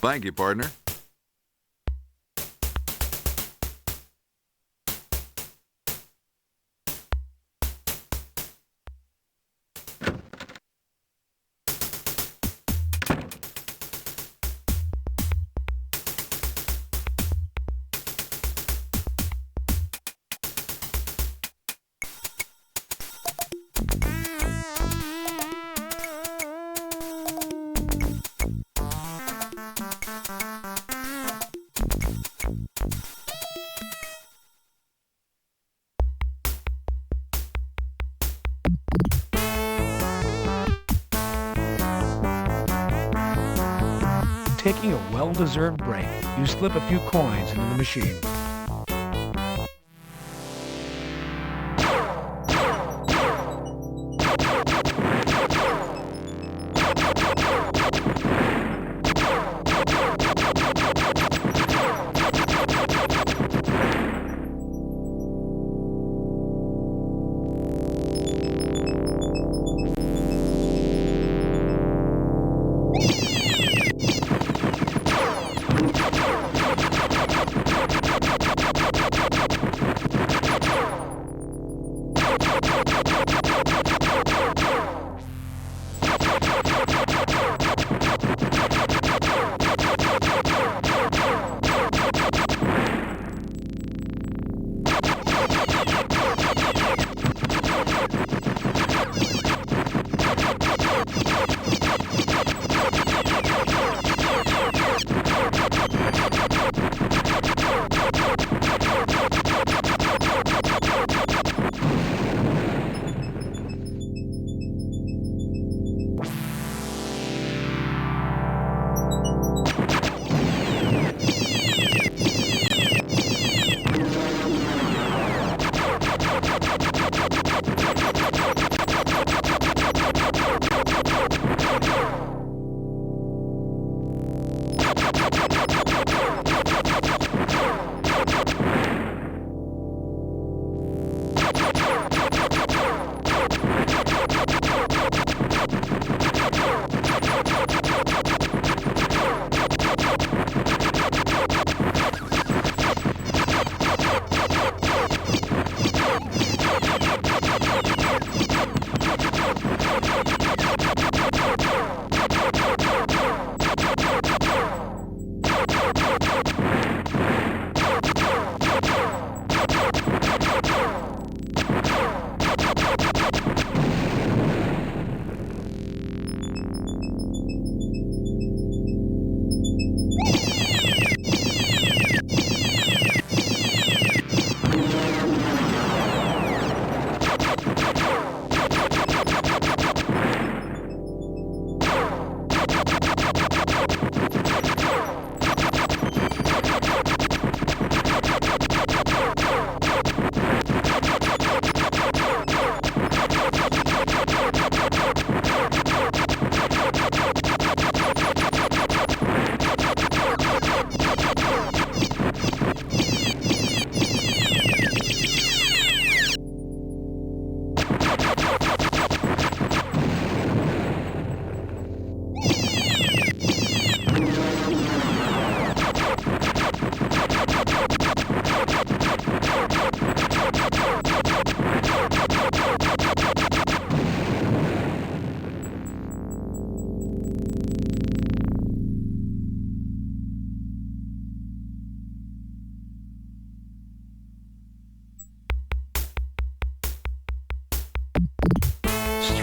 Thank you, partner. Taking a well-deserved break, you slip a few coins into the machine.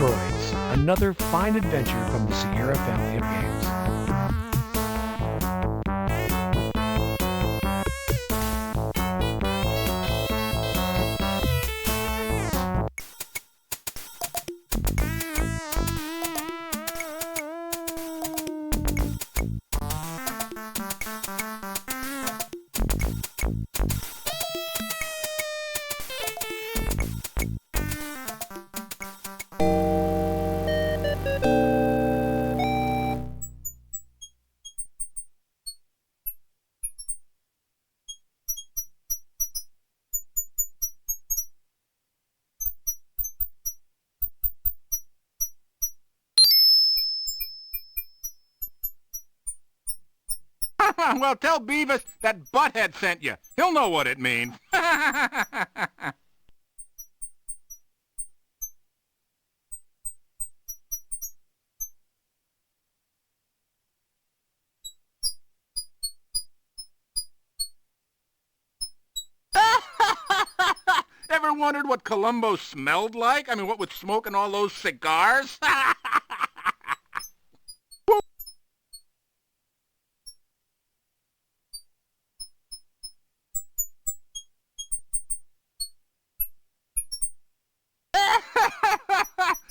Asteroids, another fine adventure from the Sierra family of games. Well, tell Beavis that Butthead sent you. He'll know what it means. Ever wondered what Columbo smelled like? I mean, what with smoking all those cigars?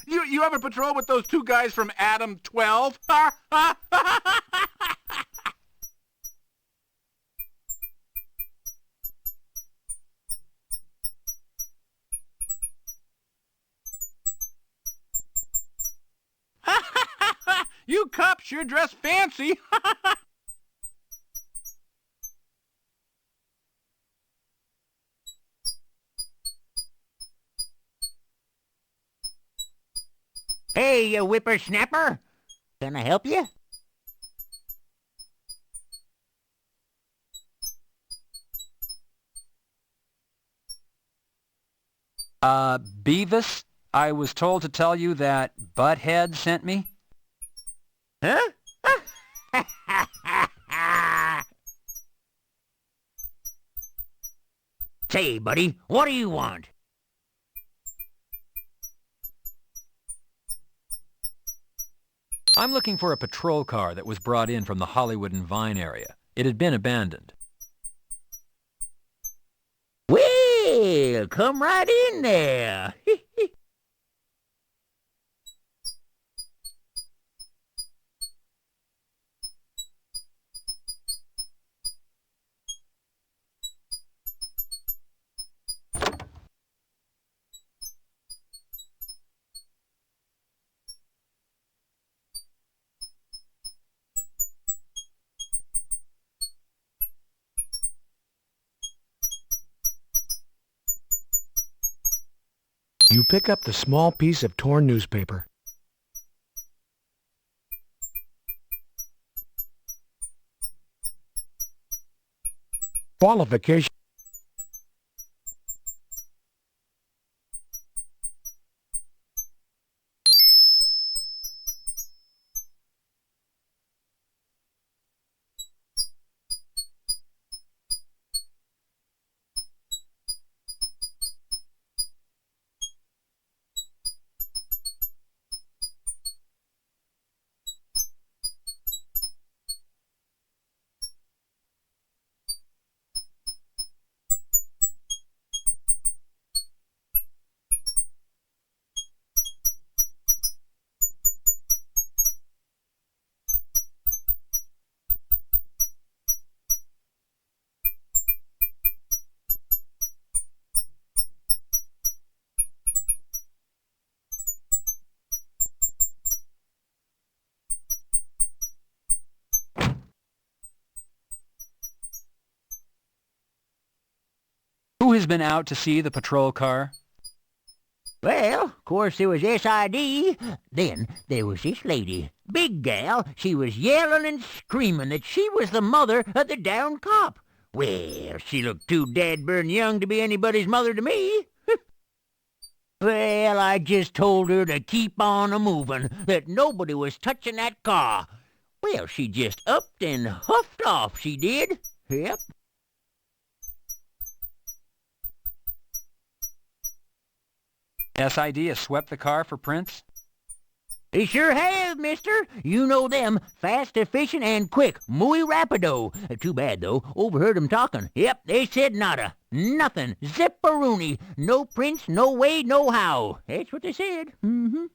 You ever patrol with those two guys from Adam 12? You cops sure dress fancy. Hey, you whippersnapper. Can I help you? Beavis, I was told to tell you that Butthead sent me. Huh? Say, buddy, what do you want? I'm looking for a patrol car that was brought in from the Hollywood and Vine area. It had been abandoned. Well, come right in there. You pick up the small piece of torn newspaper. Qualification. Who has been out to see the patrol car? Well, of course there was SID. Then there was this lady. Big gal. She was yelling and screaming that she was the mother of the downed cop. Well, she looked too dad-burn young to be anybody's mother to me. Well, I just told her to keep on a-moving, that nobody was touching that car. Well, she just upped and huffed off, she did. Yep. SID has swept the car for prints? They sure have, mister. You know them. Fast, efficient, and quick. Muy rapido. Too bad, though. Overheard 'em talking. Yep, they said nada. Nothing. Zipperoonie. No prints, no way, no how. That's what they said. Mm-hmm.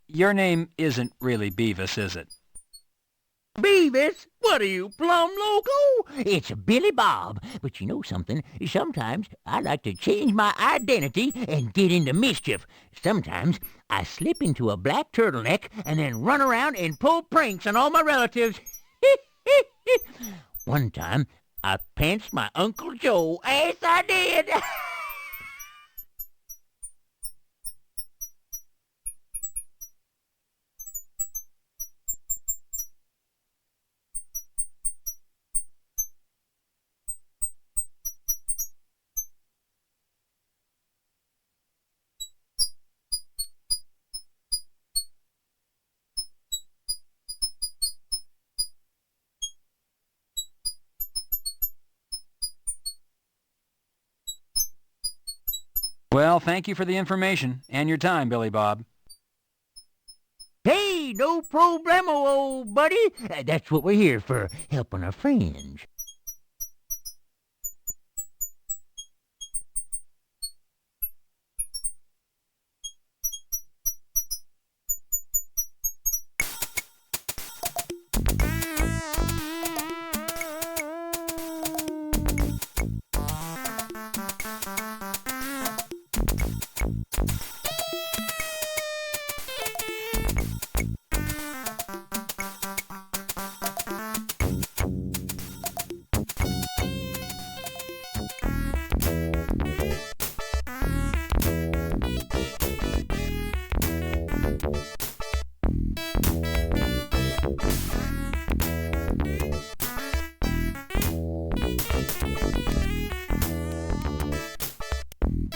Your name isn't really Beavis, is it? Beavis? What are you, plumb loco? It's Billy Bob. But you know something? Sometimes I like to change my identity and get into mischief. Sometimes I slip into a black turtleneck and then run around and pull pranks on all my relatives. One time, I pantsed my Uncle Joe. Yes, I did. Well, thank you for the information and your time, Billy Bob. Hey, no problemo, old buddy. That's what we're here for, helping our friends.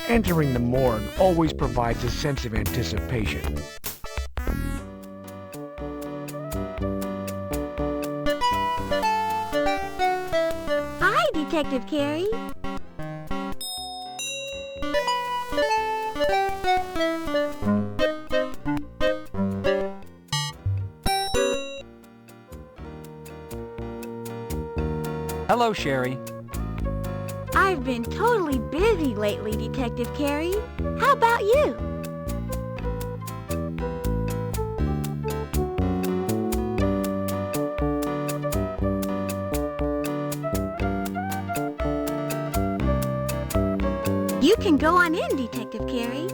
Entering the morgue always provides a sense of anticipation. Hi, Detective Carey. Hello, Sherry. I've been totally busy lately, Detective Carey. How about you? You can go on in, Detective Carey.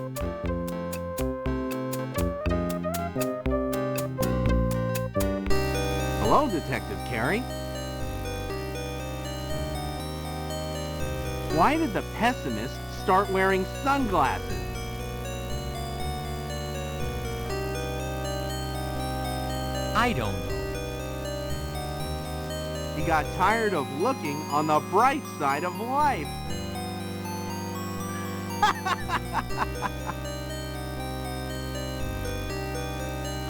Hello, Detective Carey. Why did the pessimist start wearing sunglasses? I don't know. He got tired of looking on the bright side of life.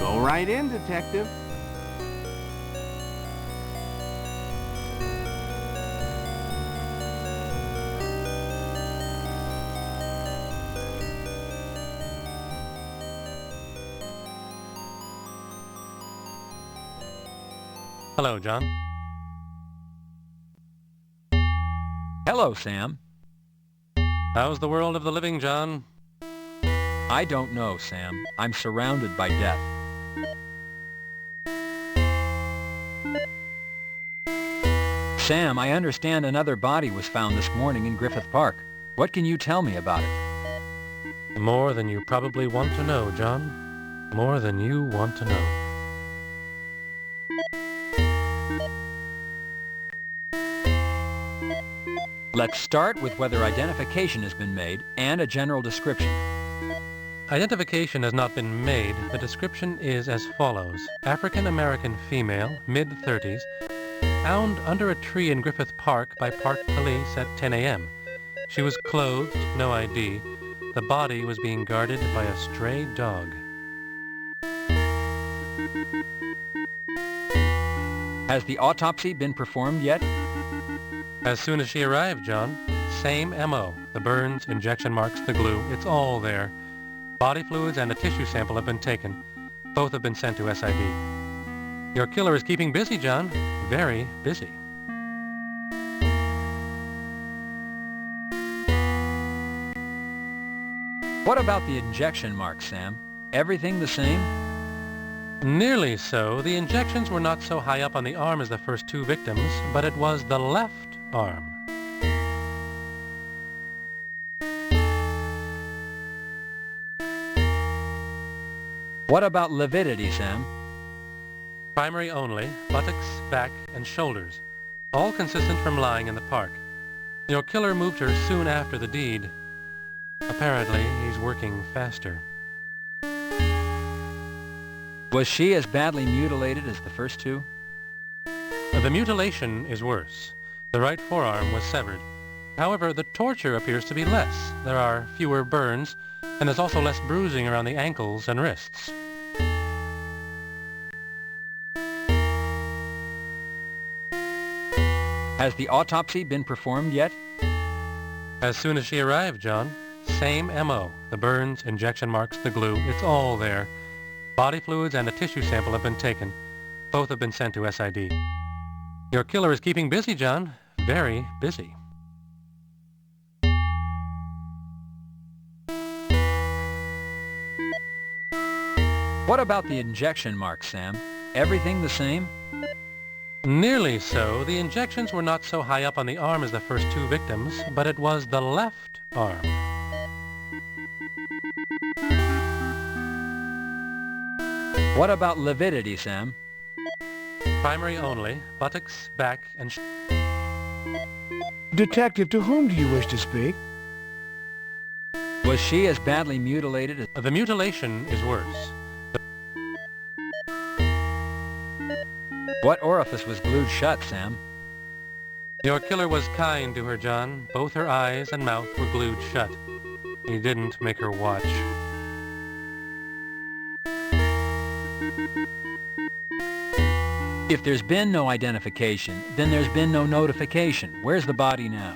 Go right in, Detective. Hello, John. Hello, Sam. How's the world of the living, John? I don't know, Sam. I'm surrounded by death. Sam, I understand another body was found this morning in Griffith Park. What can you tell me about it? More than you probably want to know, John. More than you want to know. Let's start with whether identification has been made and a general description. Identification has not been made. The description is as follows. African-American female, mid-30s, found under a tree in Griffith Park by Park Police at 10 a.m. She was clothed, no ID. The body was being guarded by a stray dog. Has the autopsy been performed yet? As soon as she arrived, John. Same M.O. The burns, injection marks, the glue, it's all there. Body fluids and a tissue sample have been taken. Both have been sent to SID. Your killer is keeping busy, John. Very busy. What about the injection marks, Sam? Everything the same? Nearly so. The injections were not so high up on the arm as the first two victims, but it was the left arm. What about lividity, Sam? Primary only, buttocks, back, and shoulders. All consistent from lying in the park. Your killer moved her soon after the deed. Apparently, he's working faster. Was she as badly mutilated as the first two? The mutilation is worse. The right forearm was severed. However, the torture appears to be less. There are fewer burns, and there's also less bruising around the ankles and wrists. Has the autopsy been performed yet? As soon as she arrived, John. Same M.O. The burns, injection marks, the glue, it's all there. Body fluids and a tissue sample have been taken. Both have been sent to SID. Your killer is keeping busy, John. Very busy. What about the injection marks, Sam? Everything the same? Nearly so. The injections were not so high up on the arm as the first two victims, but it was the left arm. What about lividity, Sam? Primary only, buttocks, back, and Detective, to whom do you wish to speak? Was she as badly mutilated as... the mutilation is worse. What orifice was glued shut, Sam? Your killer was kind to her, John. Both her eyes and mouth were glued shut. He didn't make her watch. If there's been no identification, then there's been no notification. Where's the body now?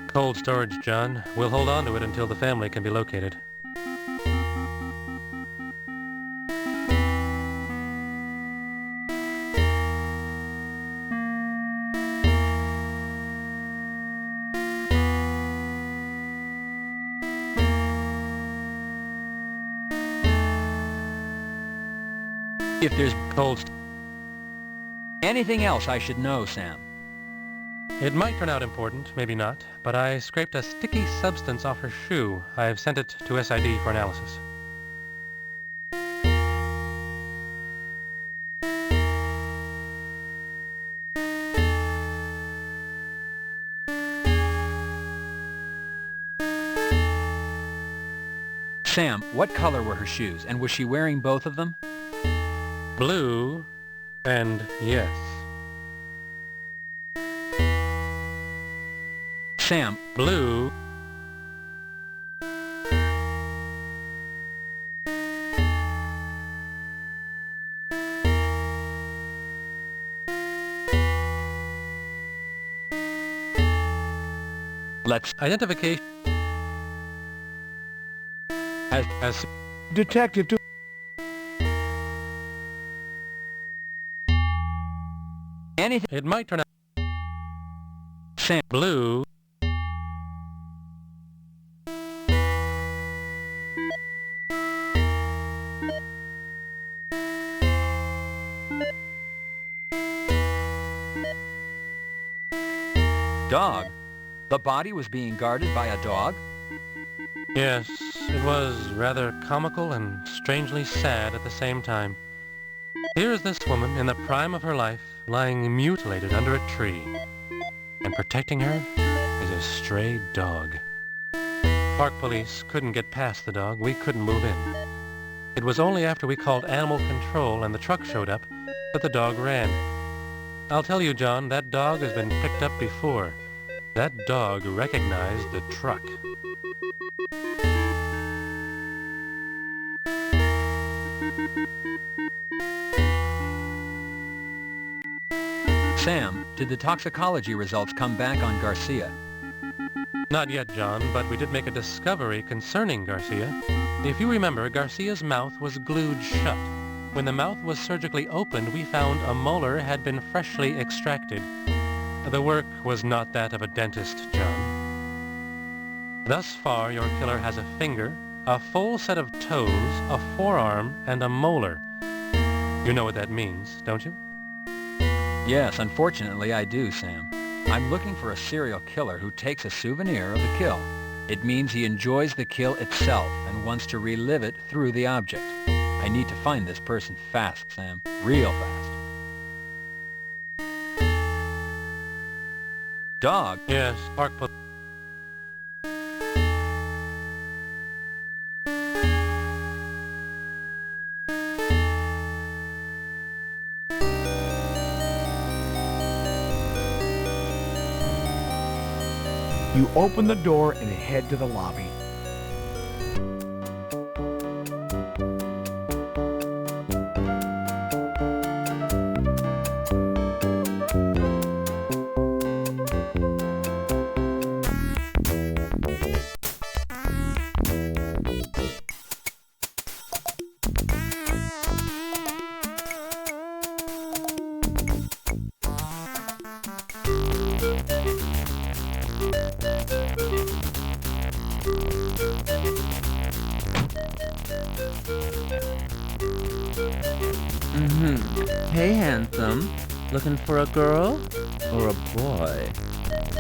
Cold storage, John. We'll hold on to it until the family can be located. If there's Cold anything else I should know, Sam? It might turn out important, maybe not, but I scraped a sticky substance off her shoe. I've sent it to SID for analysis. Sam, what color were her shoes, and was she wearing both of them? Blue and yes. Sam, Blue let's... identification as Detective, to... anything... it might turn out Sam, blue dog. The body was being guarded by a dog? Yes, it was rather comical and strangely sad at the same time. Here is this woman in the prime of her life, lying mutilated under a tree, and protecting her is a stray dog. Park police couldn't get past the dog. We couldn't move in. It was only after we called animal control and the truck showed up that the dog ran. I'll tell you, John, that dog has been picked up before. That dog recognized the truck. Sam, did the toxicology results come back on Garcia? Not yet, John, but we did make a discovery concerning Garcia. If you remember, Garcia's mouth was glued shut. When the mouth was surgically opened, we found a molar had been freshly extracted. The work was not that of a dentist, John. Thus far, your killer has a finger, a full set of toes, a forearm, and a molar. You know what that means, don't you? Yes, unfortunately I do, Sam. I'm looking for a serial killer who takes a souvenir of the kill. It means he enjoys the kill itself and wants to relive it through the object. I need to find this person fast, Sam. Real fast. Dog? Yes, Park Police. You open the door and head to the lobby. Hey, handsome. Looking for a girl or a boy?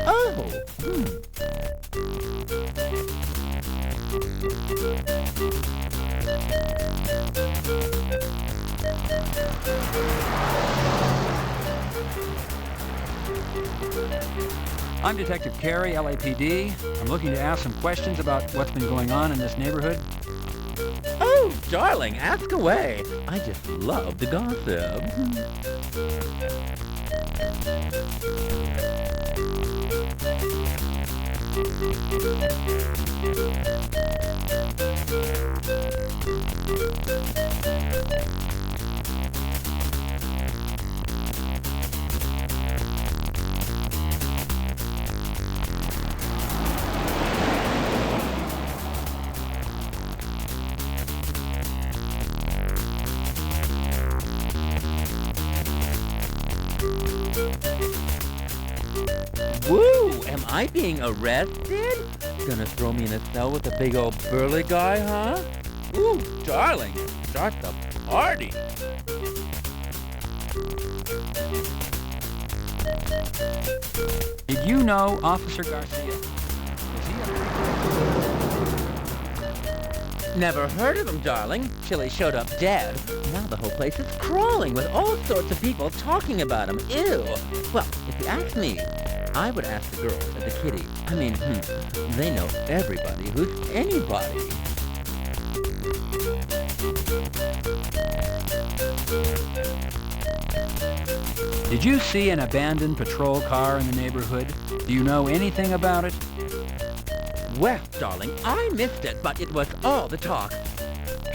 Oh, I'm Detective Carey, LAPD. I'm looking to ask some questions about what's been going on in this neighborhood. Oh, darling, ask away. I just love the gossip. Woo! Am I being arrested? Gonna throw me in a cell with a big old burly guy, huh? Ooh, darling, start the party. Did you know Officer Garcia? Was he a... Never heard of him, darling, till he showed up dead. Now the whole place is crawling with all sorts of people talking about him. Ew. Well, if you ask me, I would ask the girls at the kitty. I mean, they know everybody who's anybody. Did you see an abandoned patrol car in the neighborhood? Do you know anything about it? Well, darling, I missed it, but it was all the talk.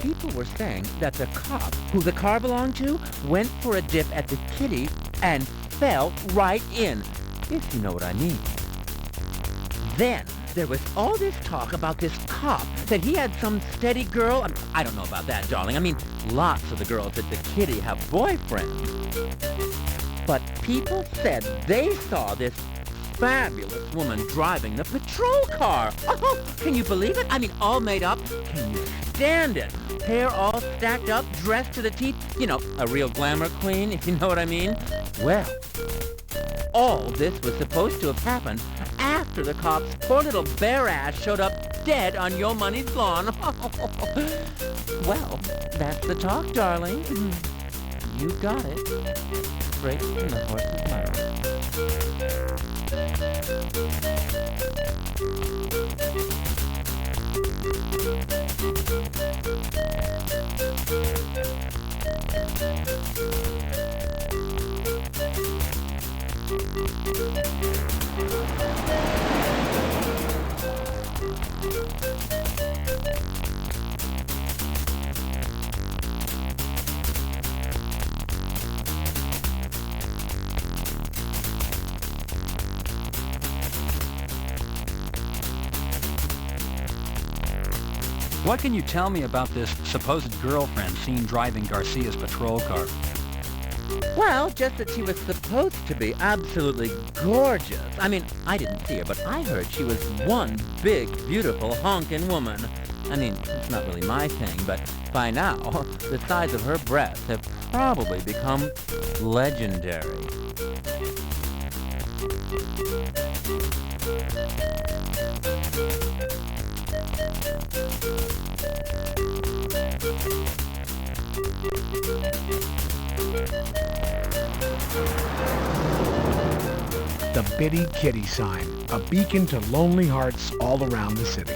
People were saying that the cop who the car belonged to went for a dip at the kitty and fell right in, if you know what I mean. Then there was all this talk about this cop, that he had some steady girl. I don't know about that, darling. I mean, lots of the girls at the kitty have boyfriends. But people said they saw this fabulous woman driving the patrol car. Oh, can you believe it? I mean, all made up. Can you stand it? Hair all stacked up, dressed to the teeth. You know, a real glamour queen, if you know what I mean. Well, all this was supposed to have happened after the cop's poor little bare ass showed up dead on Yo Money's lawn. Well, that's the talk, darling. You got it. Straight from the horse's mouth. What can you tell me about this supposed girlfriend seen driving Garcia's patrol car? Well, just that she was supposed to be absolutely gorgeous. I mean, I didn't see her, but I heard she was one big, beautiful, honkin' woman. I mean, it's not really my thing, but by now, the size of her breasts have probably become legendary. The Bitty Kitty sign, a beacon to lonely hearts all around the city.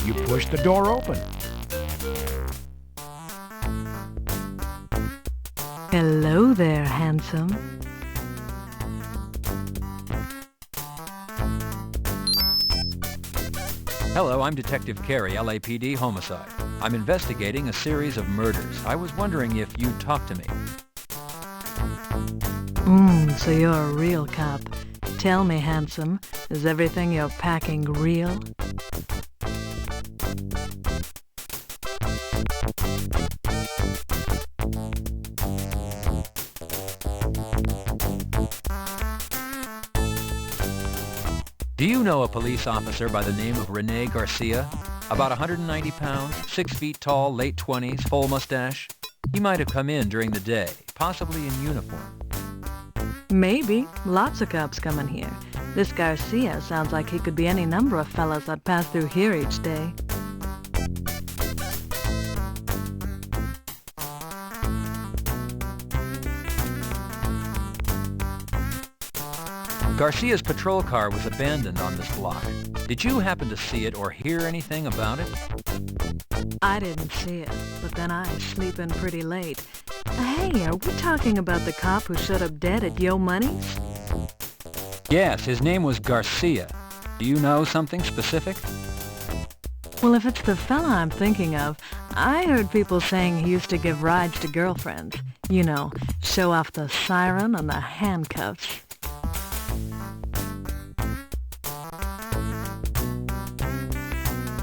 You push the door open. Hello there, handsome. Hello, I'm Detective Carey, LAPD Homicide. I'm investigating a series of murders. I was wondering if you'd talk to me. So you're a real cop. Tell me, handsome, is everything you're packing real? Do you know a police officer by the name of Rene Garcia? About 190 pounds, 6 feet tall, late 20s, full mustache? He might have come in during the day, possibly in uniform. Maybe. Lots of cops come in here. This Garcia sounds like he could be any number of fellas that pass through here each day. Garcia's patrol car was abandoned on this block. Did you happen to see it or hear anything about it? I didn't see it, but then I sleep in pretty late. Hey, are we talking about the cop who showed up dead at Yo Money's? Yes, his name was Garcia. Do you know something specific? Well, if it's the fella I'm thinking of, I heard people saying he used to give rides to girlfriends. You know, show off the siren and the handcuffs.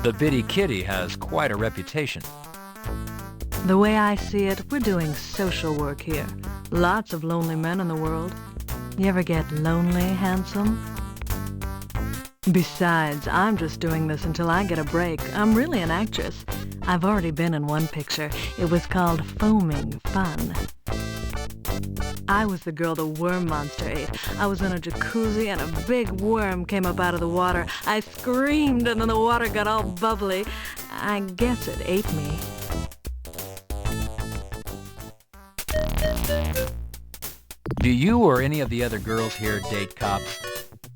The Bitty Kitty has quite a reputation. The way I see it, we're doing social work here. Lots of lonely men in the world. You ever get lonely, handsome? Besides, I'm just doing this until I get a break. I'm really an actress. I've already been in one picture. It was called Foaming Fun. I was the girl the worm monster ate. I was in a jacuzzi and a big worm came up out of the water. I screamed and then the water got all bubbly. I guess it ate me. Do you or any of the other girls here date cops?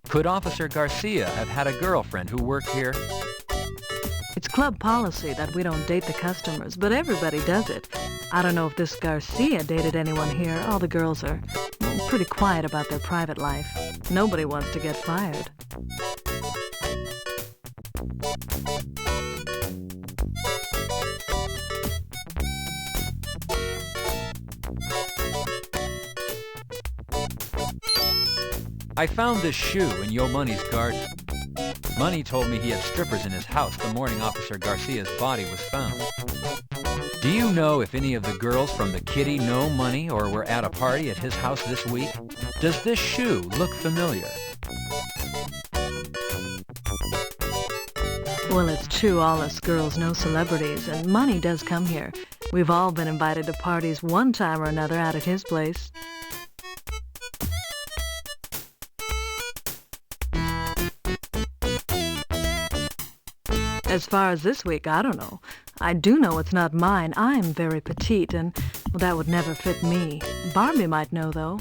Could Officer Garcia have had a girlfriend who worked here? It's club policy that we don't date the customers, but everybody does it. I don't know if this Garcia dated anyone here. All the girls are pretty quiet about their private life. Nobody wants to get fired. I found this shoe in Yo Money's garden. Money told me he had strippers in his house the morning Officer Garcia's body was found. Do you know if any of the girls from the Kitty know Money or were at a party at his house this week? Does this shoe look familiar? Well, it's true all us girls know celebrities, and Money does come here. We've all been invited to parties one time or another out at his place. As far as this week, I don't know. I do know it's not mine. I'm very petite, and well, that would never fit me. Barbie might know, though.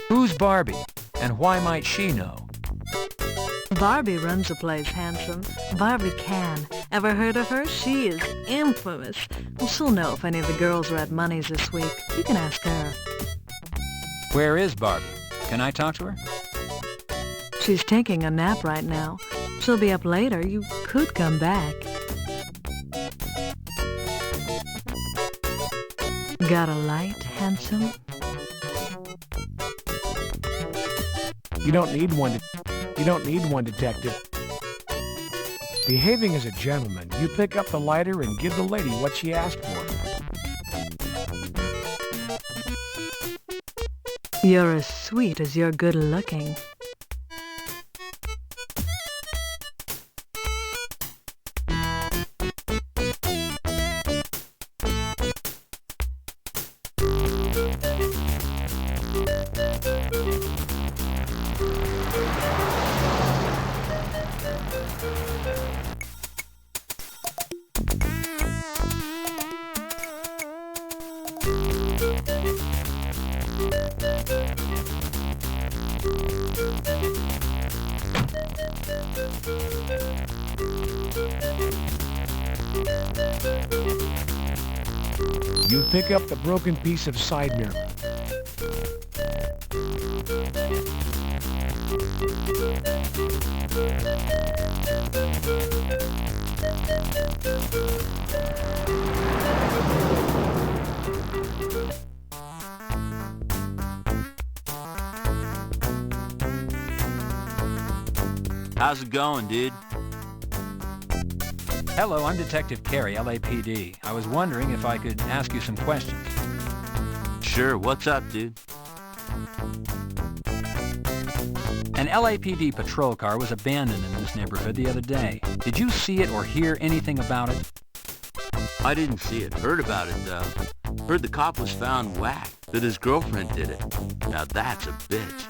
Who's Barbie, and why might she know? Barbie runs the place, handsome. Barbie can. Ever heard of her? She is infamous. Well, she'll know if any of the girls are at Money's this week. You can ask her. Where is Barbie? Can I talk to her? She's taking a nap right now. She'll be up later. You could come back. Got a light, handsome? You don't need one, detective. Behaving as a gentleman, you pick up the lighter and give the lady what she asked for. You're as sweet as you're good looking. You pick up the broken piece of side mirror. How's it going, dude? Hello, I'm Detective Carey, LAPD. I was wondering if I could ask you some questions. Sure, what's up, dude? An LAPD patrol car was abandoned in this neighborhood the other day. Did you see it or hear anything about it? I didn't see it. Heard about it, though. Heard the cop was found whacked, that his girlfriend did it. Now that's a bitch.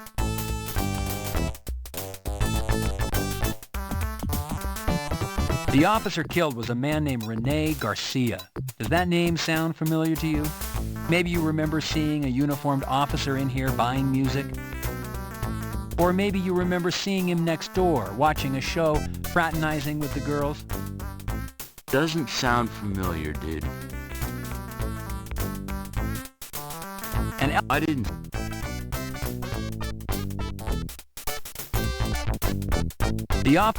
The officer killed was a man named Rene Garcia. Does that name sound familiar to you? Maybe you remember seeing a uniformed officer in here buying music? Or maybe you remember seeing him next door, watching a show, fraternizing with the girls? Doesn't sound familiar, dude. And I didn't...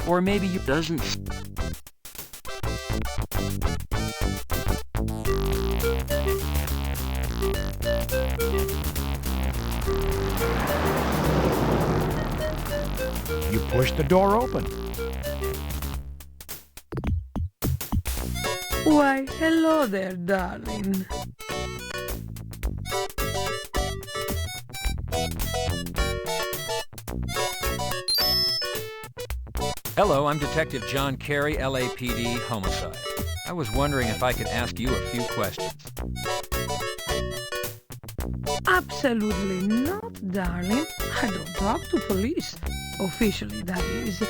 or maybe you... Doesn't... You push the door open. Why, hello there, darling. Hello, I'm Detective John Carey, LAPD Homicide. I was wondering if I could ask you a few questions. Absolutely not, darling. I don't talk to police. Officially, that is.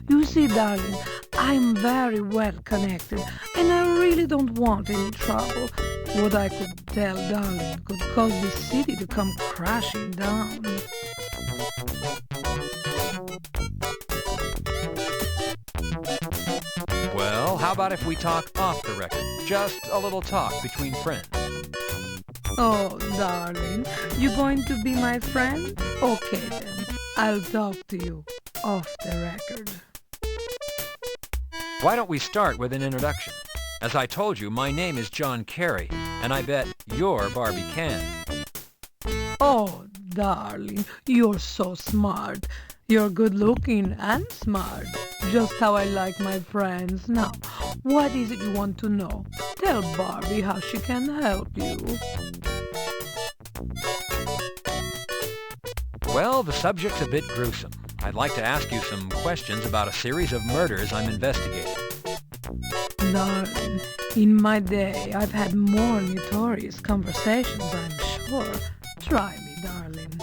You see, darling, I'm very well connected, and I really don't want any trouble. What I could tell, darling, could cause this city to come crashing down. Well, how about if we talk off the record? Just a little talk between friends. Oh, darling, you going to be my friend? Okay, then. I'll talk to you off the record. Why don't we start with an introduction? As I told you, my name is John Carey, and I bet you're Barbie Can. Oh, darling, you're so smart. You're good-looking and smart. Just how I like my friends. Now, what is it you want to know? Tell Barbie how she can help you. Well, the subject's a bit gruesome. I'd like to ask you some questions about a series of murders I'm investigating. Darling, in my day, I've had more notorious conversations, I'm sure. Try me, darling.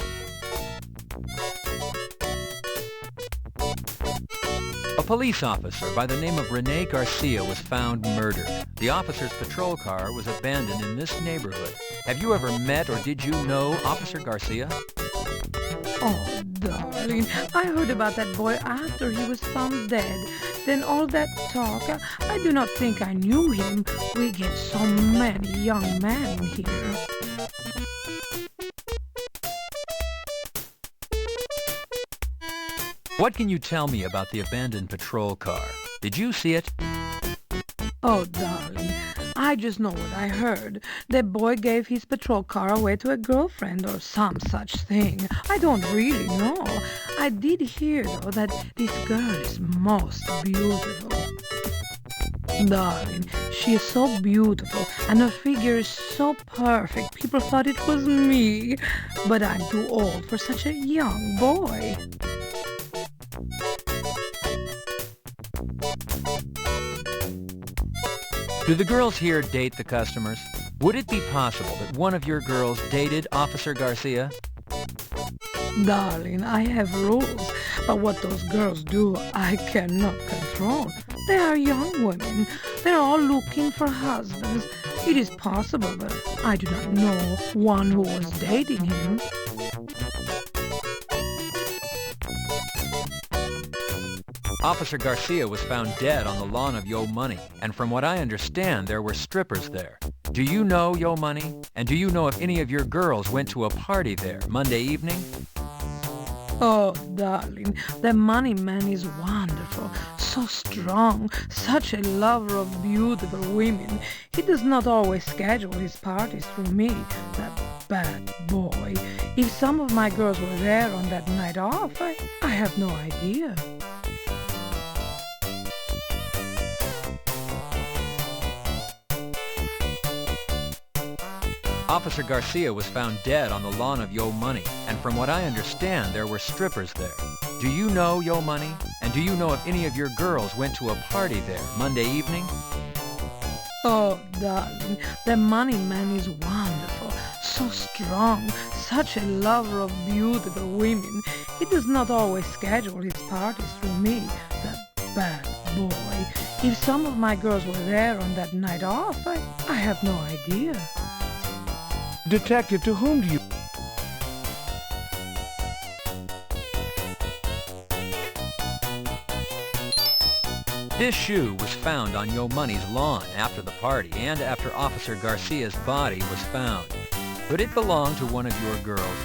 A police officer by the name of Rene Garcia was found murdered. The officer's patrol car was abandoned in this neighborhood. Have you ever met or did you know Officer Garcia? Oh, darling, I heard about that boy after he was found dead. Then all that talk, I do not think I knew him. We get so many young men in here. What can you tell me about the abandoned patrol car? Did you see it? Oh, darling, I just know what I heard. That boy gave his patrol car away to a girlfriend or some such thing. I don't really know. I did hear, though, that this girl is most beautiful. Darling, she is so beautiful, and her figure is so perfect. People thought it was me, but I'm too old for such a young boy. Do the girls here date the customers? Would it be possible that one of your girls dated Officer Garcia? Darling, I have rules, but what those girls do, I cannot control. They are young women. They're all looking for husbands. It is possible that I do not know one who was dating him. Officer Garcia was found dead on the lawn of Yo Money, and from what I understand, there were strippers there. Do you know Yo Money? And do you know if any of your girls went to a party there Monday evening? Oh, darling, the money man is wonderful, so strong, such a lover of beautiful women. He does not always schedule his parties through me, that bad boy. If some of my girls were there on that night off, I have no idea. Officer Garcia was found dead on the lawn of Yo Money, and from what I understand, there were strippers there. Do you know Yo Money? And do you know if any of your girls went to a party there Monday evening? Oh, darling, the money man is wonderful, so strong, such a lover of beautiful women. He does not always schedule his parties through me, that bad boy. If some of my girls were there on that night off, I have no idea. Detective, to whom do you... This shoe was found on Yo Money's lawn after the party and after Officer Garcia's body was found. Could it belong to one of your girls?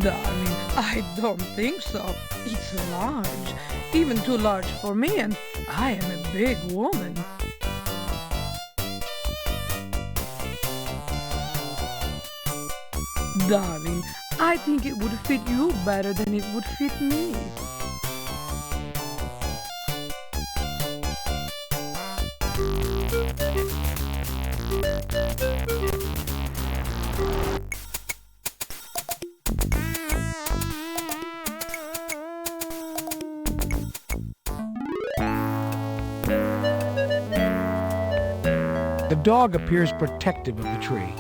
Darling, I don't think so. It's large, even too large for me, and I am a big woman. Darling, I think it would fit you better than it would fit me. The dog appears protective of the tree.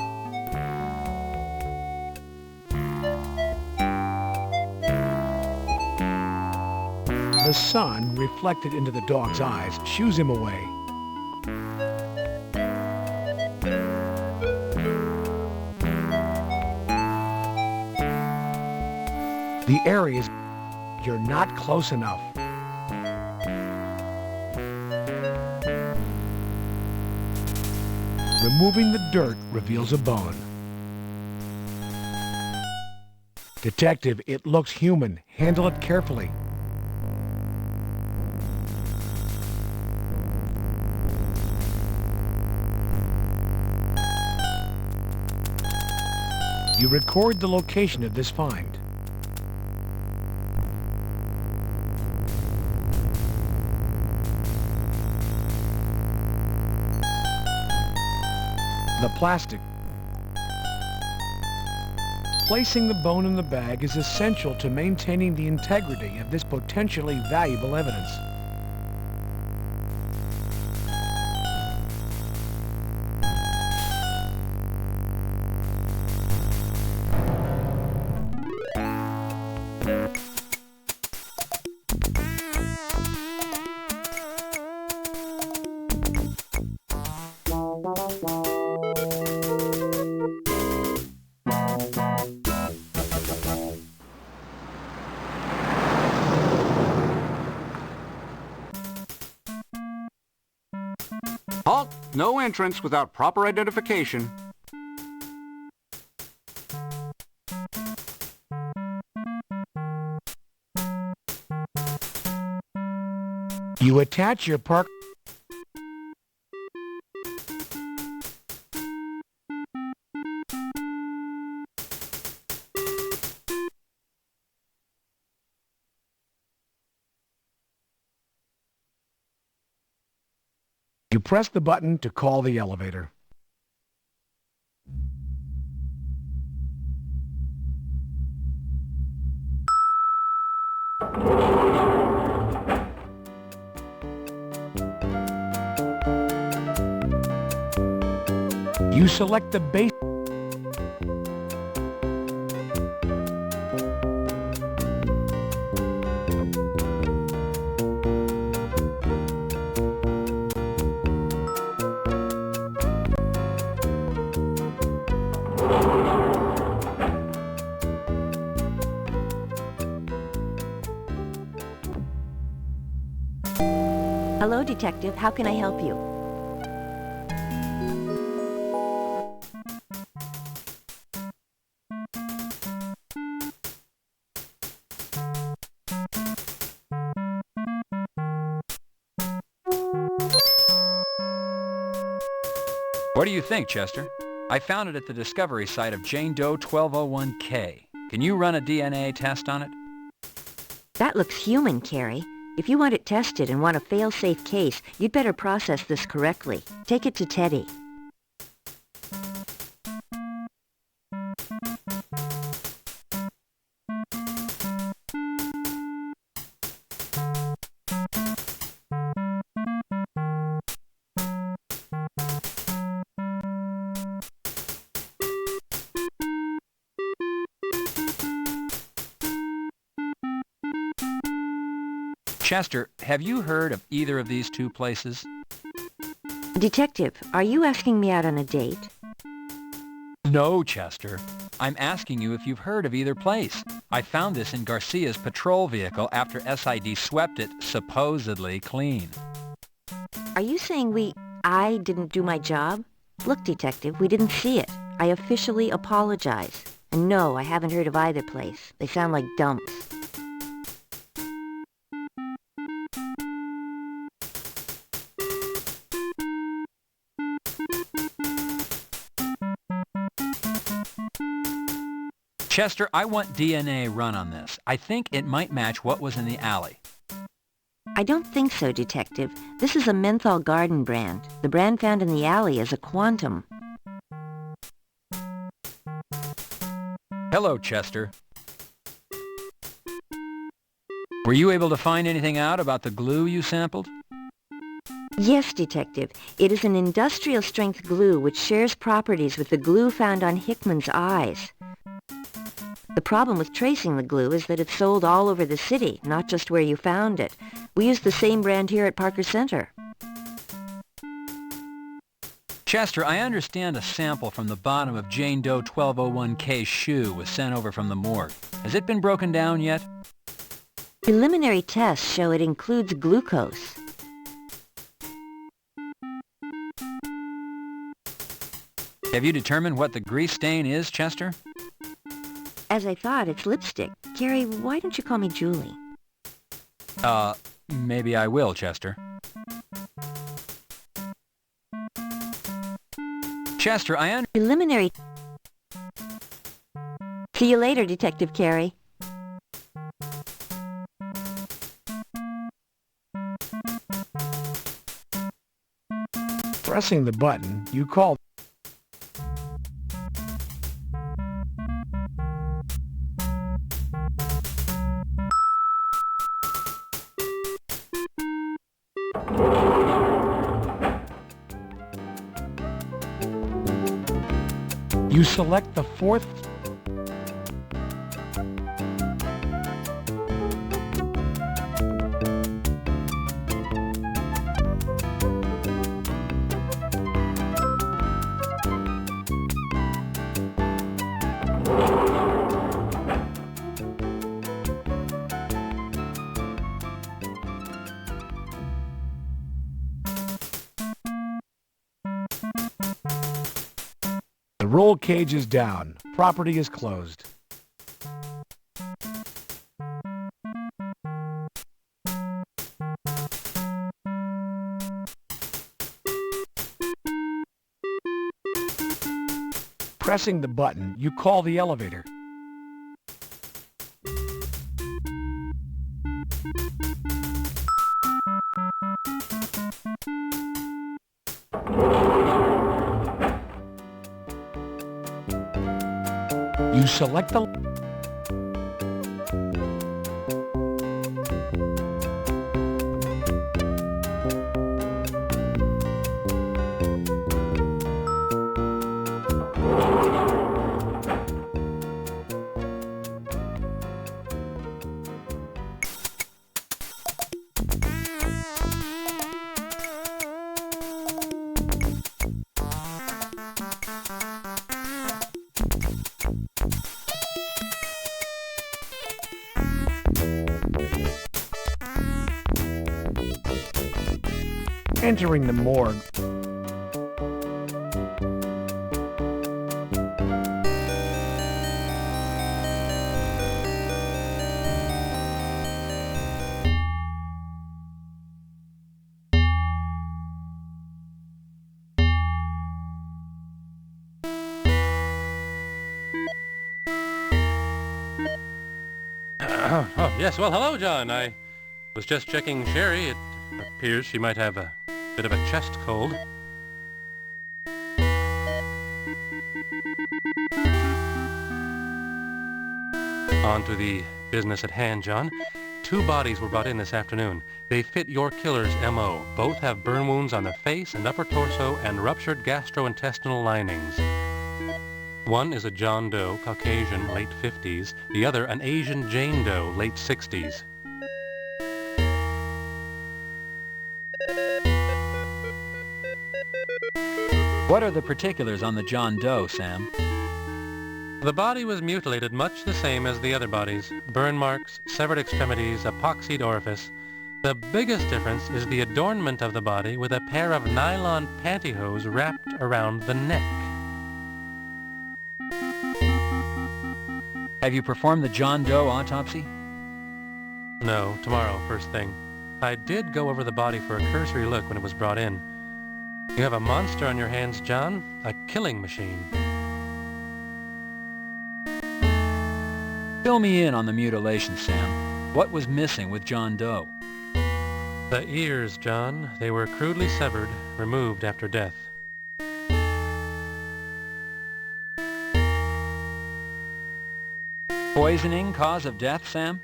The sun, reflected into the dog's eyes, shoos him away. The areas, you're not close enough. Removing the dirt reveals a bone. Detective, it looks human. Handle it carefully. You record the location of this find. The plastic. Placing the bone in the bag is essential to maintaining the integrity of this potentially valuable evidence. Halt! No entrance without proper identification. You attach your park... You press the button to call the elevator. You select the base. Hello, Detective. How can I help you? What do you think, Chester? I found it at the discovery site of Jane Doe 1201K. Can you run a DNA test on it? That looks human, Carrie. If you want it tested and want a fail-safe case, you'd better process this correctly. Take it to Teddy. Chester, have you heard of either of these two places? Detective, are you asking me out on a date? No, Chester. I'm asking you if you've heard of either place. I found this in Garcia's patrol vehicle after SID swept it supposedly clean. Are you saying I didn't do my job? Look, Detective, we didn't see it. I officially apologize. And no, I haven't heard of either place. They sound like dumps. Chester, I want DNA run on this. I think it might match what was in the alley. I don't think so, Detective. This is a Menthol Garden brand. The brand found in the alley is a Quantum. Hello, Chester. Were you able to find anything out about the glue you sampled? Yes, Detective. It is an industrial-strength glue which shares properties with the glue found on Hickman's eyes. The problem with tracing the glue is that it's sold all over the city, not just where you found it. We use the same brand here at Parker Center. Chester, I understand a sample from the bottom of Jane Doe 1201K's shoe was sent over from the morgue. Has it been broken down yet? Preliminary tests show it includes glucose. Have you determined what the grease stain is, Chester? As I thought, it's lipstick. Carrie, why don't you call me Julie? Maybe I will, Chester. Chester, Preliminary... See you later, Detective Carey. Pressing the button, you call... You select the fourth... The roll cage is down. Property is closed. Pressing the button, you call the elevator. You select the... Entering the morgue. Oh, yes. Well, hello, John. I Was just checking Sherry. It appears she might have a bit of a chest cold. On to the business at hand, John. 2 bodies were brought in this afternoon. They fit your killer's M.O. Both have burn wounds on the face and upper torso and ruptured gastrointestinal linings. One is a John Doe, Caucasian, late 50s. The other, an Asian Jane Doe, late 60s. What are the particulars on the John Doe, Sam? The body was mutilated much the same as the other bodies. Burn marks, severed extremities, epoxied orifice. The biggest difference is the adornment of the body with a pair of nylon pantyhose wrapped around the neck. Have you performed the John Doe autopsy? No, tomorrow, first thing. I did go over the body for a cursory look when it was brought in. You have a monster on your hands, John. A killing machine. Fill me in on the mutilation, Sam. What was missing with John Doe? The ears, John. They were crudely severed, removed after death. Poisoning cause of death, Sam?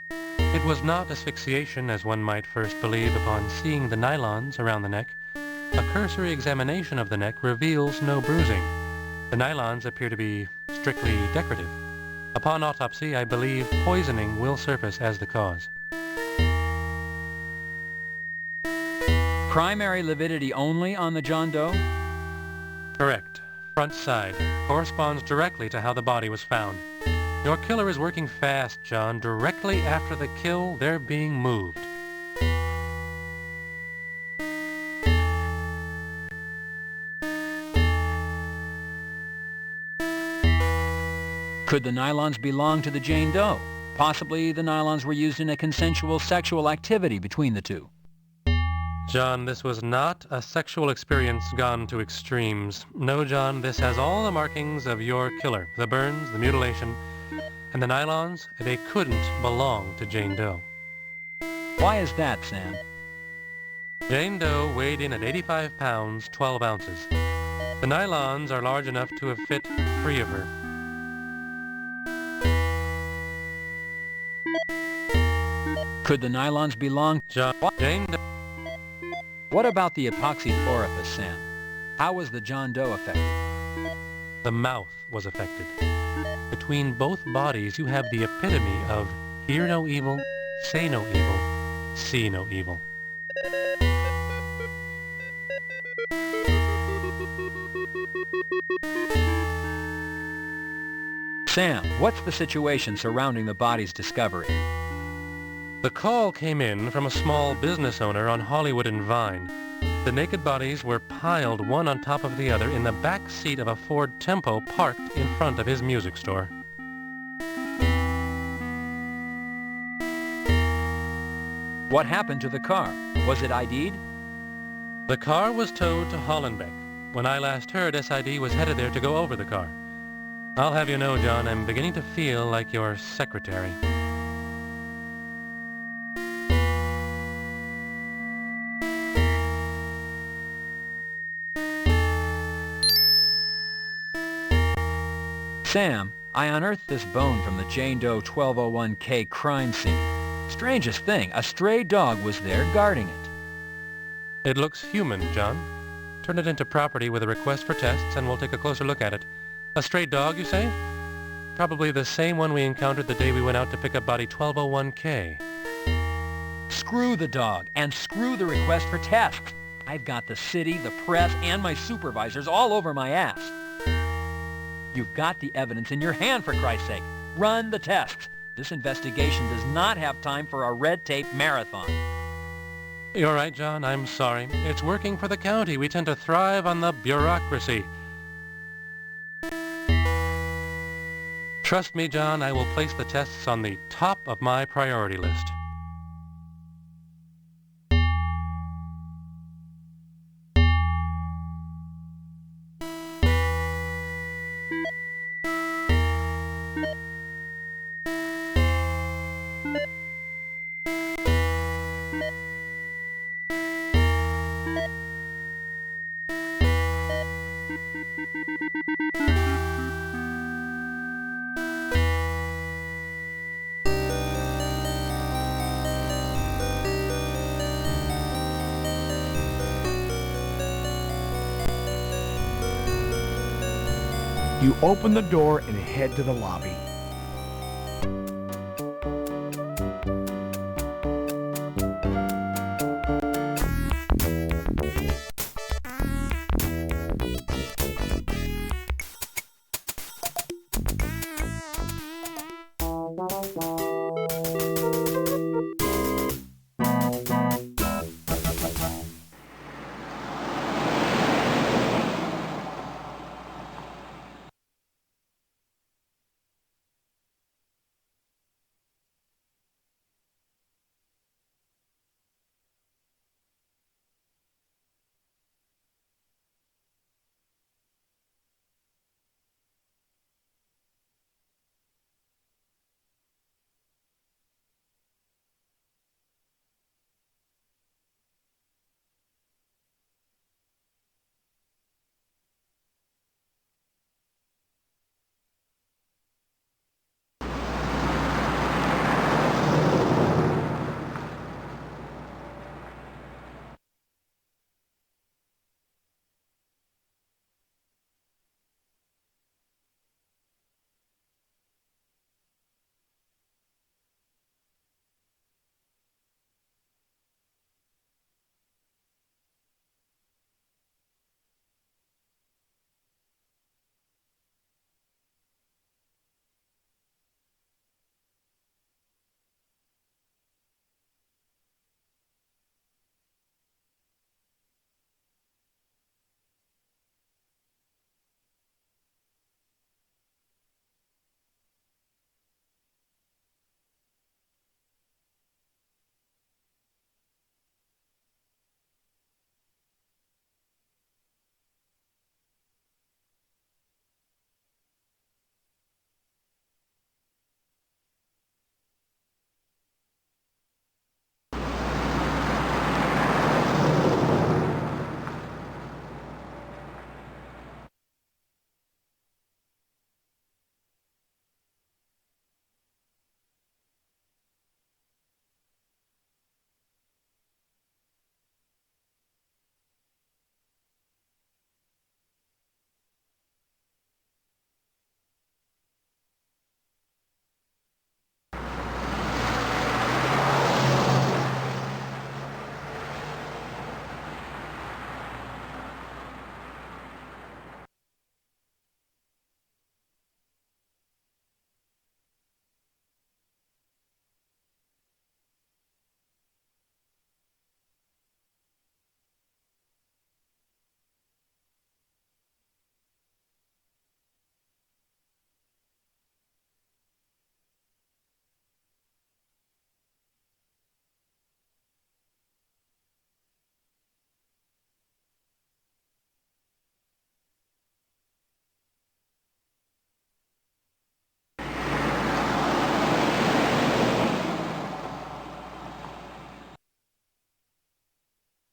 It was not asphyxiation as one might first believe upon seeing the nylons around the neck. A cursory examination of the neck reveals no bruising. The nylons appear to be strictly decorative. Upon autopsy, I believe poisoning will surface as the cause. Primary lividity only on the John Doe? Correct. Front side. Corresponds directly to how the body was found. Your killer is working fast, John. Directly after the kill, they're being moved. Could the nylons belong to the Jane Doe? Possibly the nylons were used in a consensual sexual activity between the two. John, this was not a sexual experience gone to extremes. No, John, this has all the markings of your killer. The burns, the mutilation, and the nylons, they couldn't belong to Jane Doe. Why is that, Sam? Jane Doe weighed in at 85 pounds, 12 ounces. The nylons are large enough to have fit 3 of her. Could the nylons belong? John, Jane Doe. What about the epoxied orifice, Sam? How was the John Doe affected? The mouth was affected. Between both bodies, you have the epitome of hear no evil, say no evil, see no evil. Sam, what's the situation surrounding the body's discovery? The call came in from a small business owner on Hollywood and Vine. The naked bodies were piled one on top of the other in the back seat of a Ford Tempo parked in front of his music store. What happened to the car? Was it ID'd? The car was towed to Hollenbeck. When I last heard, SID was headed there to go over the car. I'll have you know, John, I'm beginning to feel like your secretary. Sam, I unearthed this bone from the Jane Doe 1201K crime scene. Strangest thing, a stray dog was there guarding it. It looks human, John. Turn it into property with a request for tests and we'll take a closer look at it. A stray dog, you say? Probably the same one we encountered the day we went out to pick up body 1201K. Screw the dog, and screw the request for tests. I've got the city, the press, and my supervisors all over my ass. You've got the evidence in your hand, for Christ's sake. Run the tests. This investigation does not have time for a red tape marathon. You're right, John. I'm sorry. It's working for the county. We tend to thrive on the bureaucracy. Trust me, John, I will place the tests on the top of my priority list. You open the door and head to the lobby.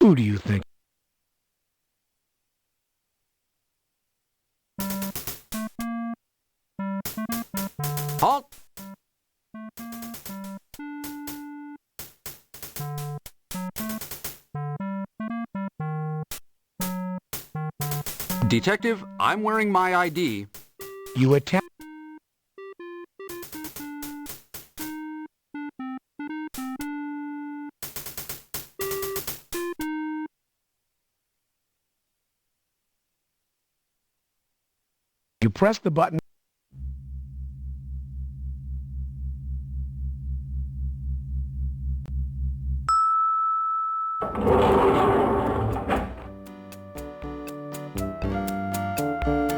Who do you think? Halt! Detective, I'm wearing my ID. You attack. You press the button.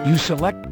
You select.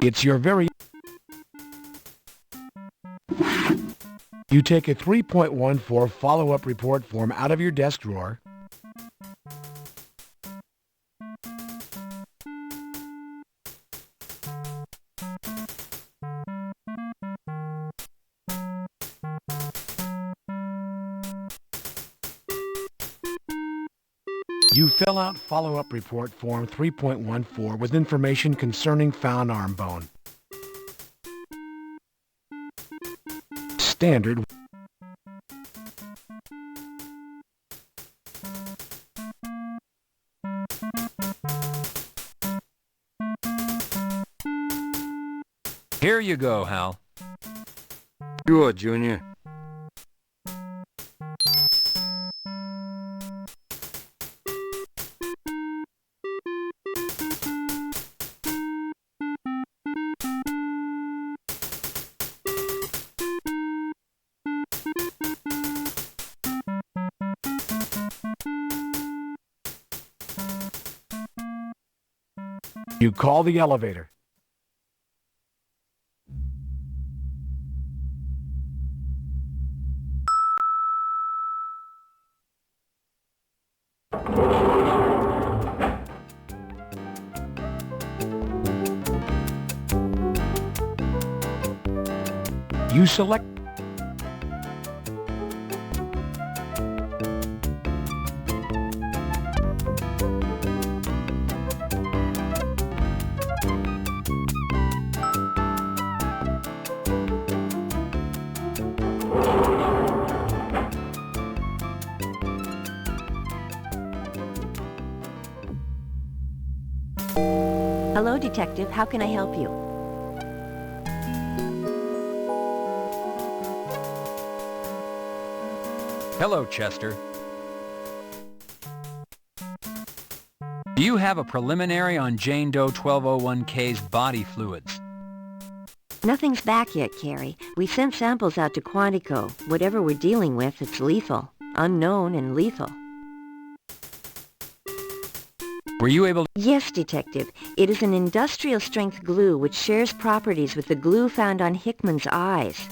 It's your very... You take a 3.14 follow-up report form out of your desk drawer. You fill out follow-up report form 3.14 with information concerning found arm bone. Standard. Here you go, Hal. Sure, Junior. You call the elevator. You select... Hello, Detective. How can I help you? Hello, Chester. Do you have a preliminary on Jane Doe 1201K's body fluids? Nothing's back yet, Carrie. We sent samples out to Quantico. Whatever we're dealing with, it's lethal. Unknown and lethal. Were you able to... Yes, Detective. It is an industrial-strength glue which shares properties with the glue found on Hickman's eyes.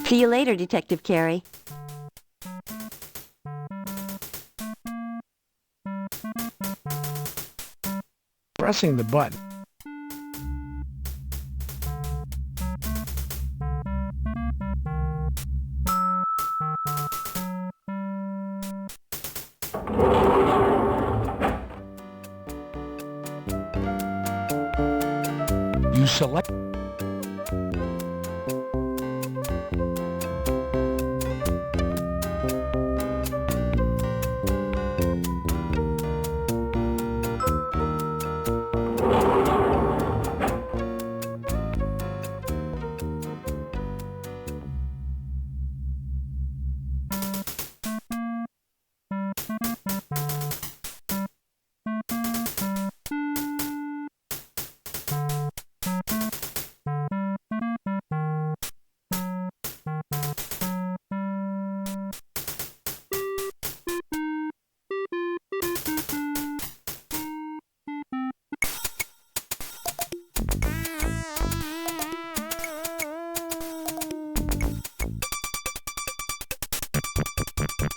See you later, Detective Carey. Pressing the button. You select...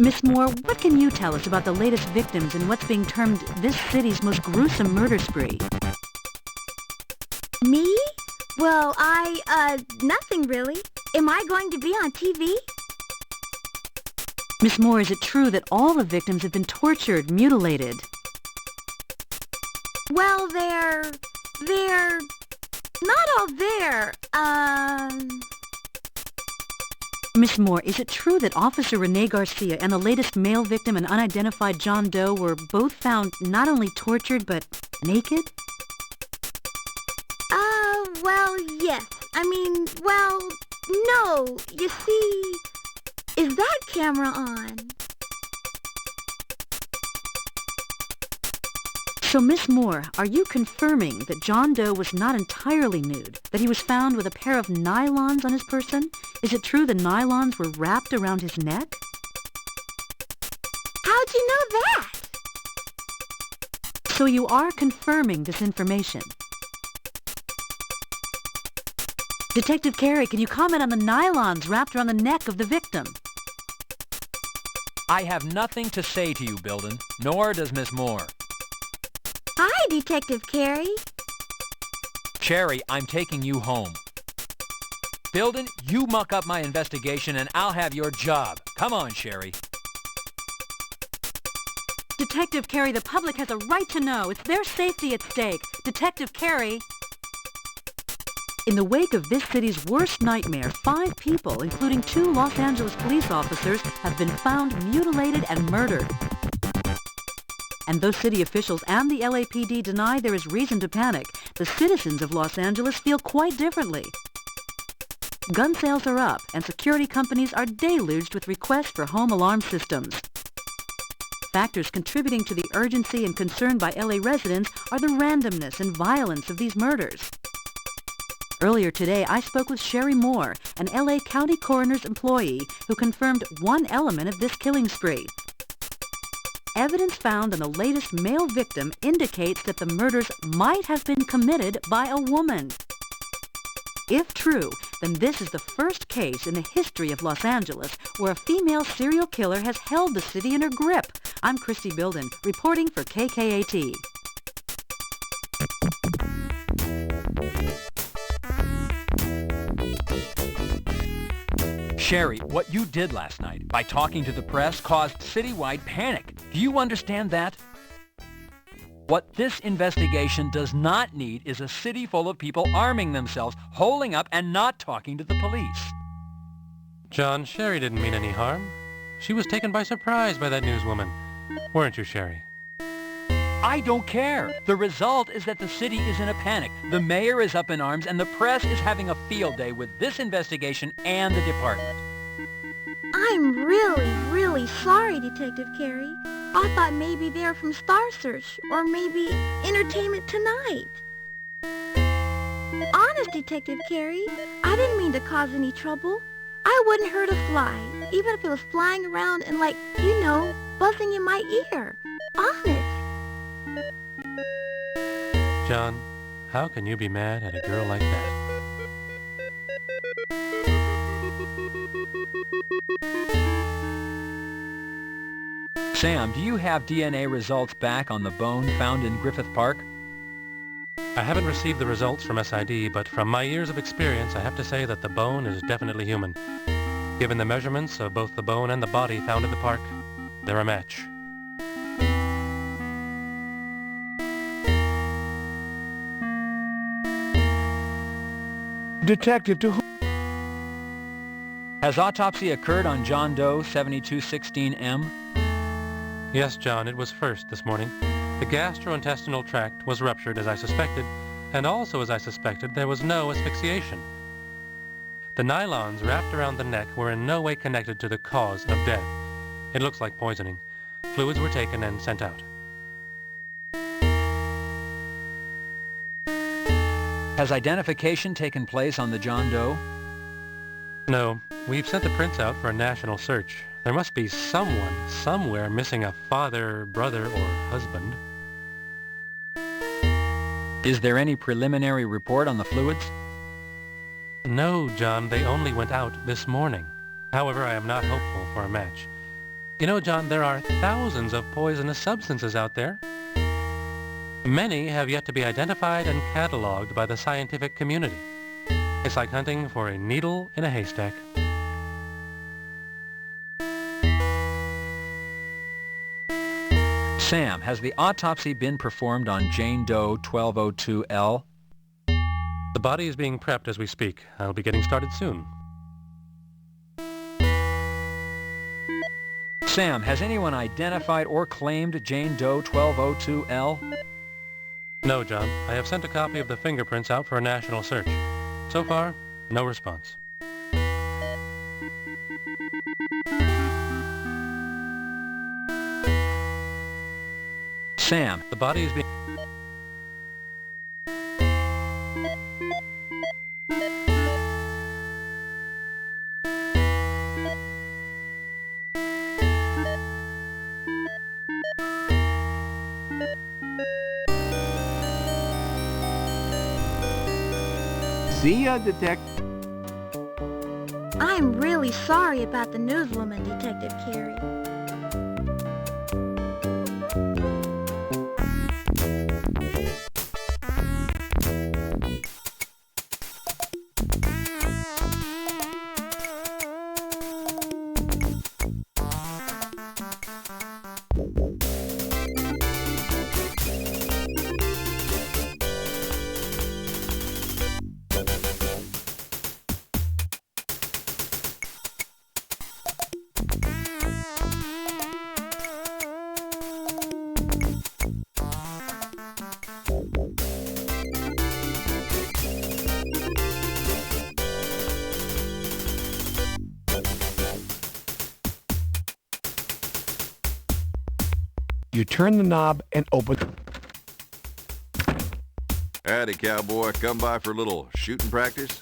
Miss Moore, what can you tell us about the latest victims in what's being termed this city's most gruesome murder spree? Me? Well, nothing really. Am I going to be on TV? Miss Moore, is it true that all the victims have been tortured, mutilated? Well, they're not all there. Miss Moore, is it true that Officer Rene Garcia and the latest male victim, an unidentified John Doe, were both found not only tortured, but naked? Well, yes. Well, no. You see, is that camera on? So, Miss Moore, are you confirming that John Doe was not entirely nude, that he was found with a pair of nylons on his person? Is it true the nylons were wrapped around his neck? How'd you know that? So you are confirming this information. Detective Carey, can you comment on the nylons wrapped around the neck of the victim? I have nothing to say to you, Bilden, nor does Miss Moore. Hi, Detective Carey. Cherry, I'm taking you home. Bilden, you muck up my investigation and I'll have your job. Come on, Sherry. Detective Carey, the public has a right to know. It's their safety at stake. Detective Carey. In the wake of this city's worst nightmare, 5 people, including 2 Los Angeles police officers, have been found mutilated and murdered. And though city officials and the LAPD deny there is reason to panic, the citizens of Los Angeles feel quite differently. Gun sales are up, and security companies are deluged with requests for home alarm systems. Factors contributing to the urgency and concern by LA residents are the randomness and violence of these murders. Earlier today, I spoke with Sherry Moore, an LA County Coroner's employee who confirmed one element of this killing spree. Evidence found on the latest male victim indicates that the murders might have been committed by a woman. If true, then this is the first case in the history of Los Angeles where a female serial killer has held the city in her grip. I'm Christy Bilden, reporting for KKAT. Sherry, what you did last night by talking to the press caused citywide panic. Do you understand that? What this investigation does not need is a city full of people arming themselves, holding up, and not talking to the police. John, Sherry didn't mean any harm. She was taken by surprise by that newswoman. Weren't you, Sherry? I don't care. The result is that the city is in a panic. The mayor is up in arms, and the press is having a field day with this investigation and the department. I'm really sorry, Detective Carey. I thought maybe they're from Star Search, or maybe Entertainment Tonight. Honest, Detective Carey, I didn't mean to cause any trouble. I wouldn't hurt a fly, even if it was flying around and buzzing in my ear. Honest. John, how can you be mad at a girl like that? Sam, do you have DNA results back on the bone found in Griffith Park? I haven't received the results from SID, but from my years of experience, I have to say that the bone is definitely human. Given the measurements of both the bone and the body found in the park, they're a match. Detective, to whom? Has autopsy occurred on John Doe 7216M? Yes, John, it was first this morning. The gastrointestinal tract was ruptured as I suspected, and also as I suspected, there was no asphyxiation. The nylons wrapped around the neck were in no way connected to the cause of death. It looks like poisoning. Fluids were taken and sent out. Has identification taken place on the John Doe? No, we've sent the prints out for a national search. There must be someone, somewhere, missing a father, brother, or husband. Is there any preliminary report on the fluids? No, John, they only went out this morning. However, I am not hopeful for a match. You know, John, there are thousands of poisonous substances out there. Many have yet to be identified and cataloged by the scientific community. It's like hunting for a needle in a haystack. Sam, has the autopsy been performed on Jane Doe 1202L? The body is being prepped as we speak. I'll be getting started soon. Sam, has anyone identified or claimed Jane Doe 1202L? No, John. I have sent a copy of the fingerprints out for a national search. So far, no response. Sam, the body is being... See ya, Detective. I'm really sorry about the newswoman, Detective Carey. You turn the knob and open. Howdy, cowboy. Come by for a little shooting practice?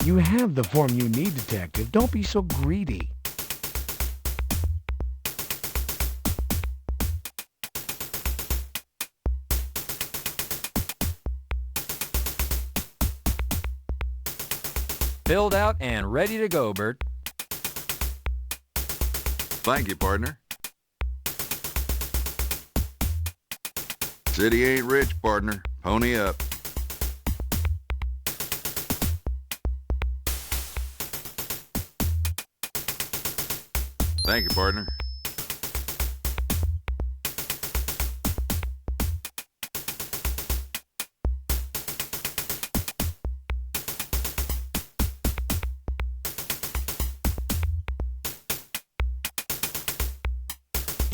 You have the form you need, Detective. Don't be so greedy. Filled out and ready to go, Bert. Thank you, partner. City ain't rich, partner. Pony up. Thank you, partner.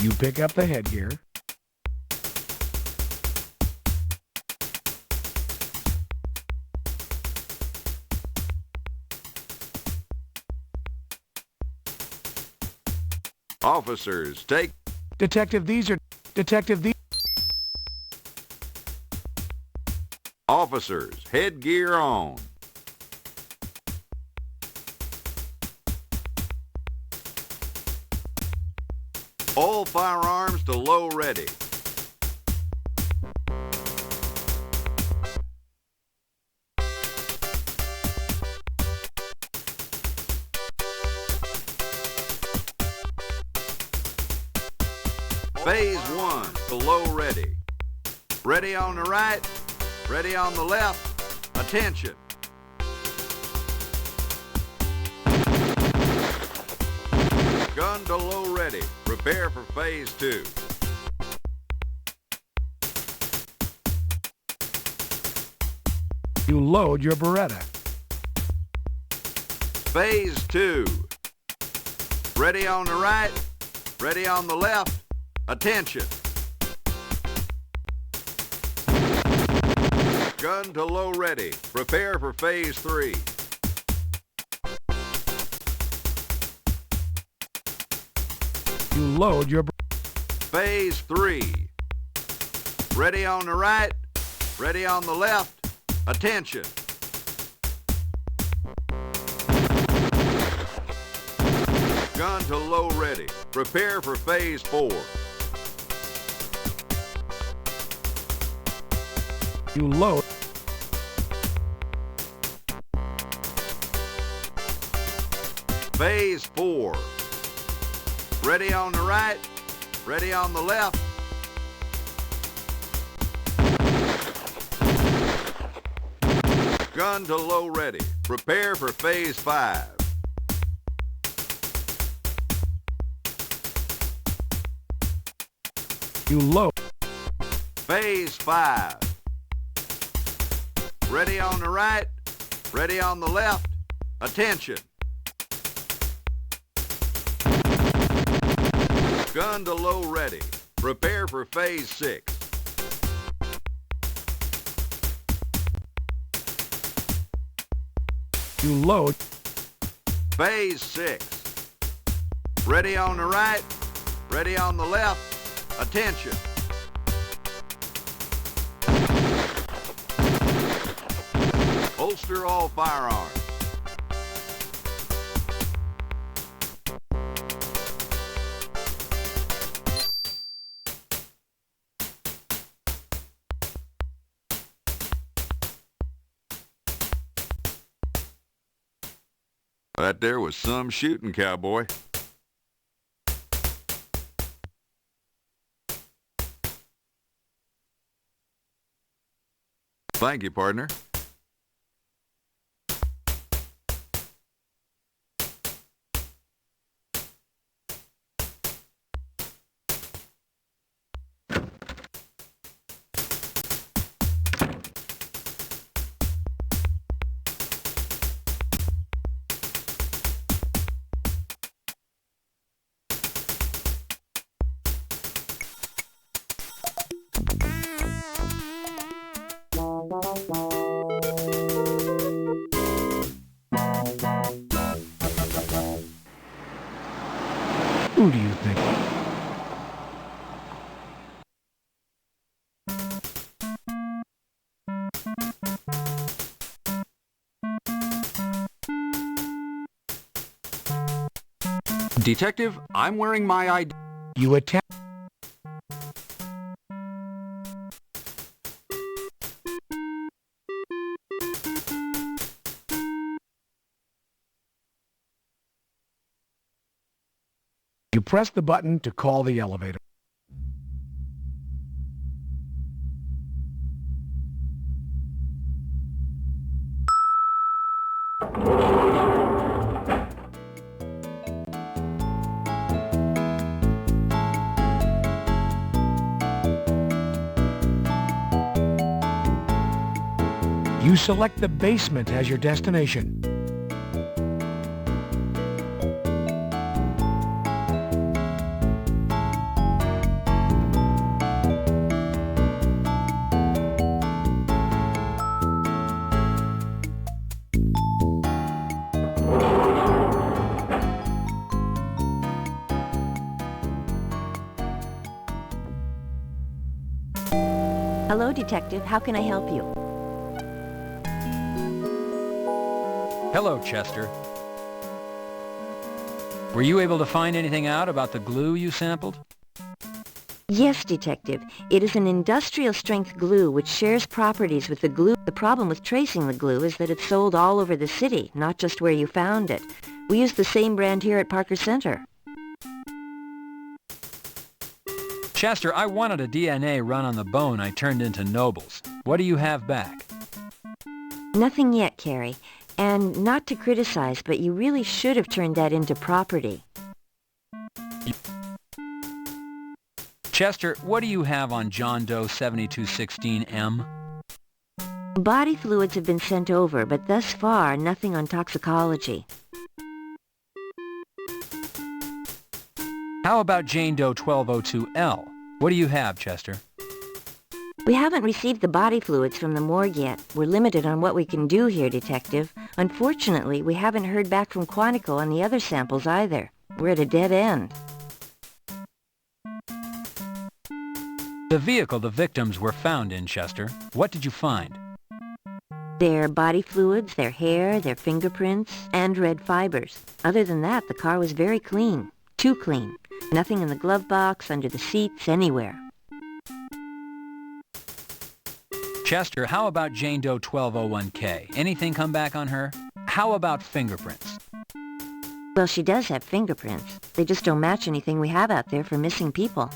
You pick up the headgear. Officers, take... Detective, these are... Detective, these... Officers, headgear on. All firearms to low ready. Phase 1 to low ready. Ready on the right, ready on the left. Attention. Gun to low ready. Prepare for phase 2. You load your Beretta. Phase 2. Ready on the right, ready on the left. Attention. Gun to low ready. Prepare for phase 3. You load your... Phase 3. Ready on the right, ready on the left. Attention. Gun to low ready. Prepare for phase 4. You load... Phase 4. Ready on the right, ready on the left. Gun to low ready. Prepare for phase 5. You load... Phase 5. Ready on the right, ready on the left. Attention. Gun to low ready. Prepare for phase 6. You load... Phase 6. Ready on the right, ready on the left. Attention. Holster all firearms. That there was some shooting, cowboy. Thank you, partner. Who do you think? Detective, I'm wearing my ID. You attack. You press the button to call the elevator. You select the basement as your destination. Hello, Detective. How can I help you? Hello, Chester. Were you able to find anything out about the glue you sampled? Yes, Detective. It is an industrial-strength glue which shares properties with the glue. The problem with tracing the glue is that it's sold all over the city, not just where you found it. We use the same brand here at Parker Center. Chester, I wanted a DNA run on the bone I turned into Nobles. What do you have back? Nothing yet, Carrie. And not to criticize, but you really should have turned that into property. Chester, what do you have on John Doe 7216M? Body fluids have been sent over, but thus far, nothing on toxicology. How about Jane Doe 1202L? What do you have, Chester? We haven't received the body fluids from the morgue yet. We're limited on what we can do here, Detective. Unfortunately, we haven't heard back from Quantico on the other samples either. We're at a dead end. The vehicle the victims were found in, Chester. What did you find? Their body fluids, their hair, their fingerprints, and red fibers. Other than that, the car was very clean. Too clean. Nothing in the glove box, under the seats, anywhere. Chester, how about Jane Doe 1201K? Anything come back on her? How about fingerprints? Well, she does have fingerprints. They just don't match anything we have out there for missing people.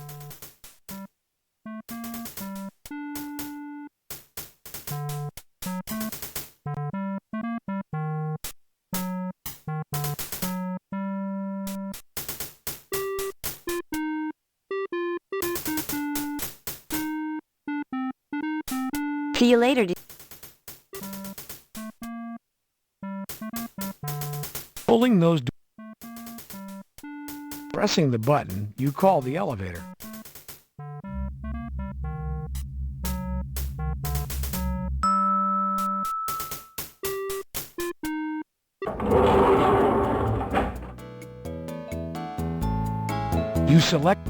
See you later. Pulling those pressing the button, you call the elevator. You select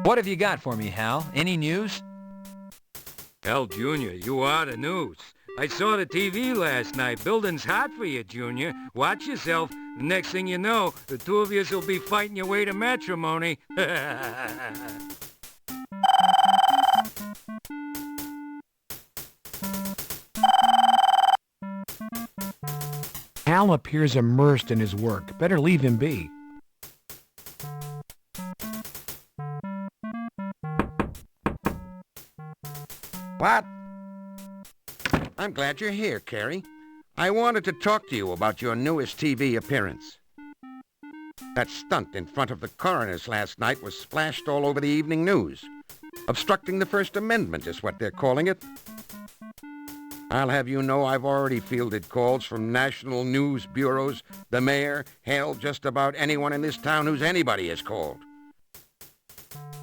What have you got for me, Hal? Any news? Hell, Junior, you are the news. I saw the TV last night. Building's hot for you, Junior. Watch yourself. The next thing you know, the two of you will be fighting your way to matrimony. Hal appears immersed in his work. Better leave him be. What? I'm glad you're here, Carrie. I wanted to talk to you about your newest TV appearance. That stunt in front of the coroner's last night was splashed all over the evening news. Obstructing the First Amendment is what they're calling it. I'll have you know I've already fielded calls from national news bureaus, the mayor, hell, just about anyone in this town who's anybody is called.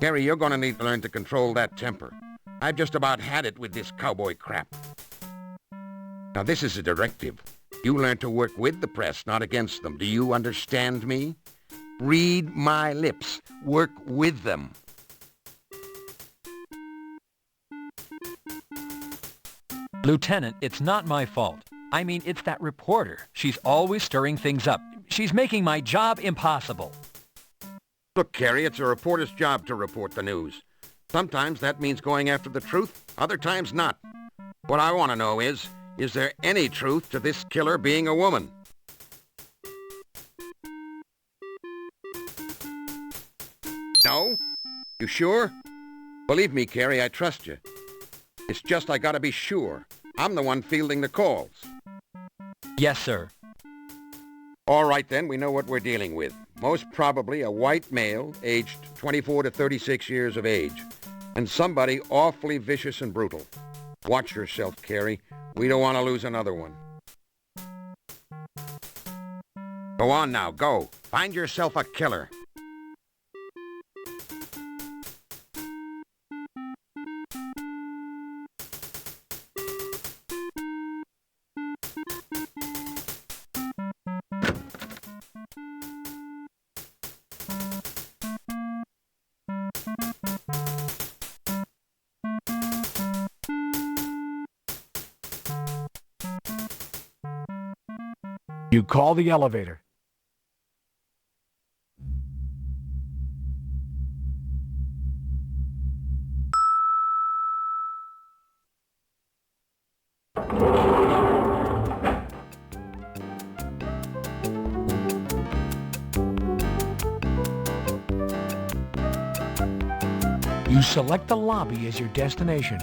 Carrie, you're going to need to learn to control that temper. I've just about had it with this cowboy crap. Now, this is a directive. You learn to work with the press, not against them. Do you understand me? Read my lips. Work with them. Lieutenant, it's not my fault. I mean, it's that reporter. She's always stirring things up. She's making my job impossible. Look, Carrie, it's a reporter's job to report the news. Sometimes that means going after the truth, other times not. What I want to know is there any truth to this killer being a woman? No? You sure? Believe me, Carrie, I trust you. It's just I gotta be sure. I'm the one fielding the calls. Yes, sir. All right, then, we know what we're dealing with. Most probably a white male, aged 24 to 36 years of age. And somebody awfully vicious and brutal. Watch yourself, Carrie. We don't want to lose another one. Go on now, go. Find yourself a killer. You call the elevator. You select the lobby as your destination.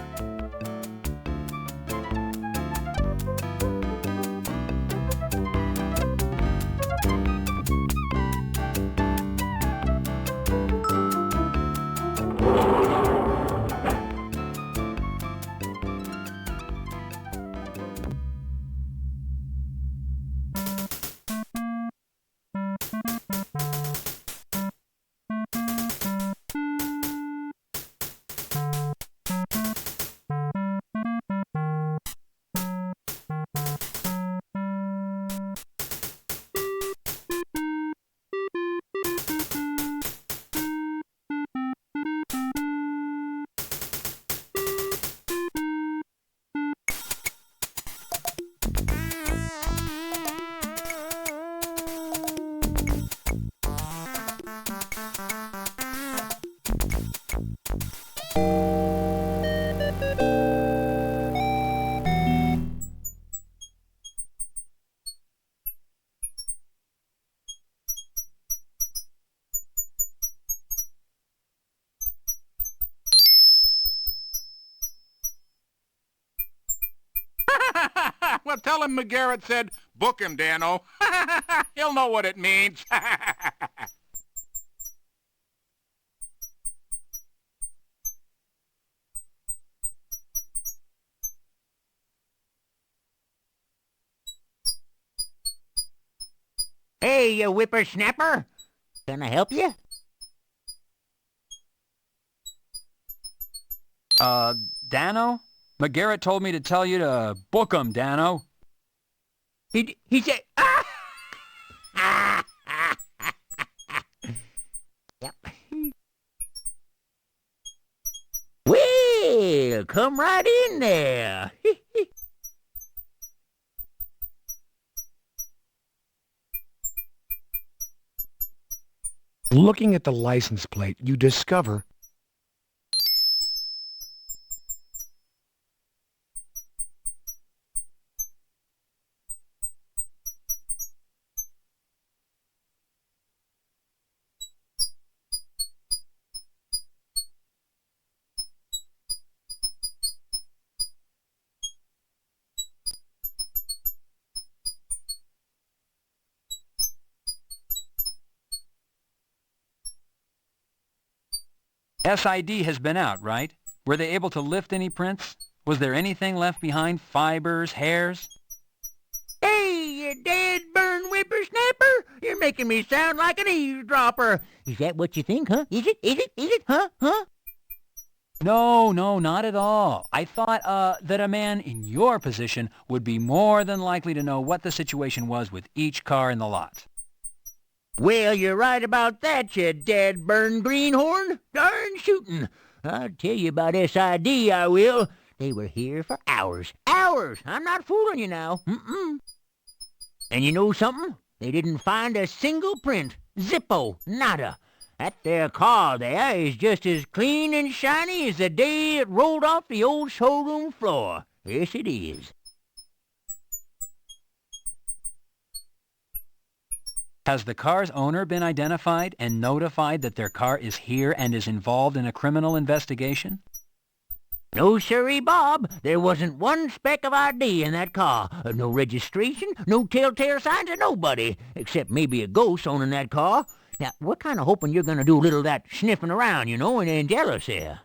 Well, tell him McGarrett said, book him, Dano. He'll know what it means. Hey, you whippersnapper. Can I help you? Dano? McGarrett told me to tell you to book him, Dano. He said... Yep. come right in there. Looking at the license plate, you discover SID has been out, right? Were they able to lift any prints? Was there anything left behind? Fibers, hairs? Hey, you dead burn whippersnapper! You're making me sound like an eavesdropper. Is that what you think, huh? Is it, huh? No, not at all. I thought, that a man in your position would be more than likely to know what the situation was with each car in the lot. Well, you're right about that, you dead burn greenhorn. Darn shootin'. I'll tell you about SID, I will. They were here for hours. Hours! I'm not fooling you now. And you know something? They didn't find a single print. Zippo. Nada. That there car there is just as clean and shiny as the day it rolled off the old showroom floor. Yes, it is. Has the car's owner been identified and notified that their car is here and is involved in a criminal investigation? No, sirree, Bob. There wasn't one speck of ID in that car. No registration, no telltale signs of nobody, except maybe a ghost owning that car. Now, we're kind of hoping you're going to do a little of that sniffing around, you know, and jealous here.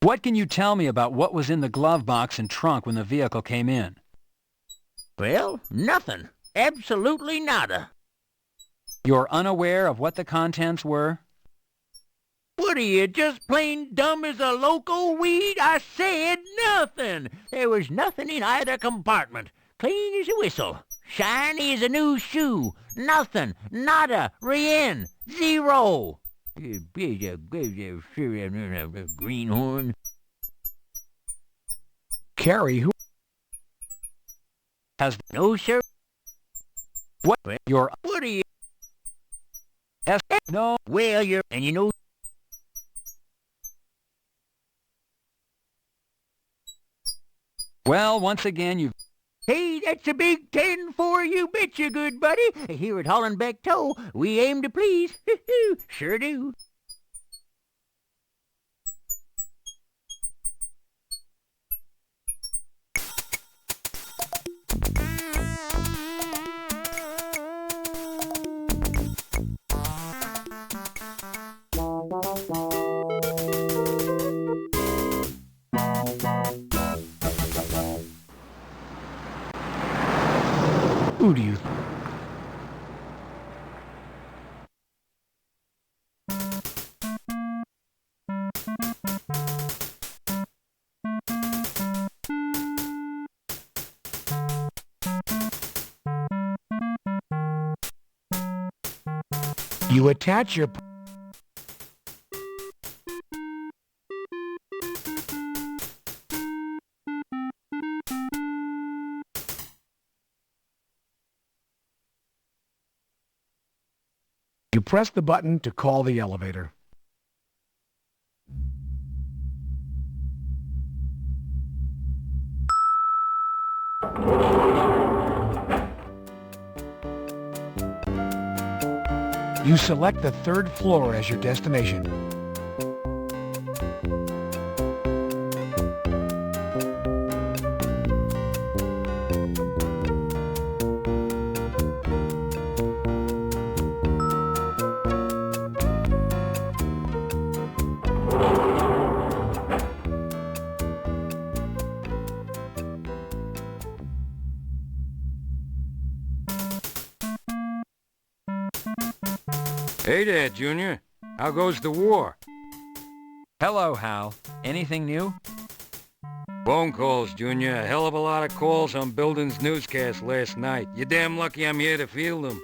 What can you tell me about what was in the glove box and trunk when the vehicle came in? Well, nothing. Absolutely nada. You're unaware of what the contents were? What are you, just plain dumb as a loco weed? I said nothing. There was nothing in either compartment. Clean as a whistle. Shiny as a new shoe. Nothing. Nada. Rien. Zero. Greenhorn. Carrie, who has no, sir. What? You're What are you? No. Well, you're and you know. Well, once again, you've... Hey, that's a big 10-4, you betcha, good buddy. Here at Hollenbeck Tow, we aim to please. Sure do. who do you... You attach your... You press the button to call the elevator. You select the third floor as your destination. Hey there, Junior. How goes the war? Hello, Hal. Anything new? Phone calls, Junior. A hell of a lot of calls on Building's newscast last night. You're damn lucky I'm here to field them.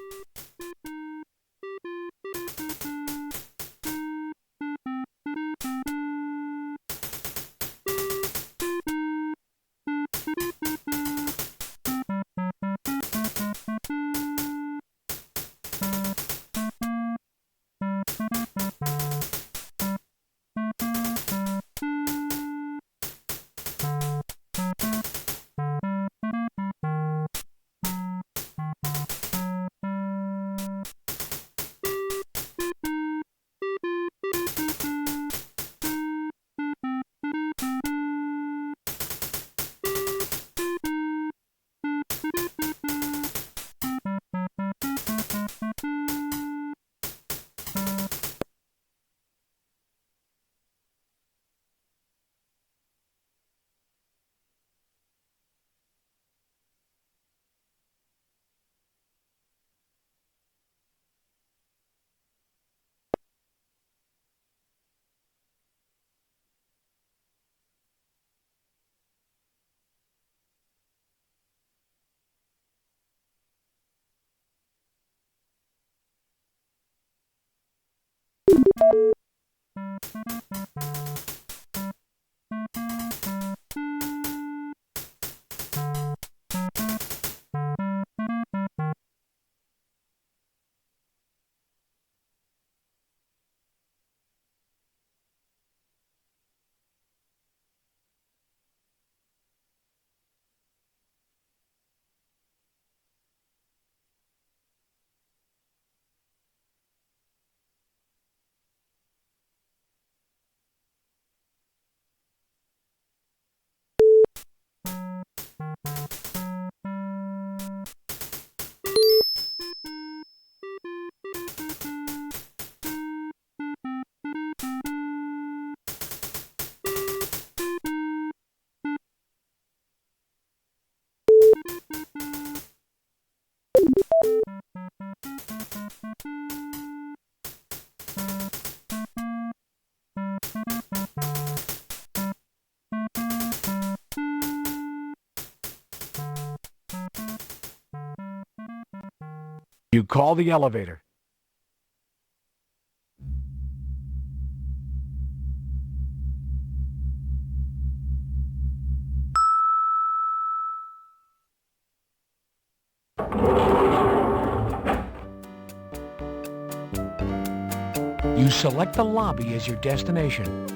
You call the elevator. You select the lobby as your destination.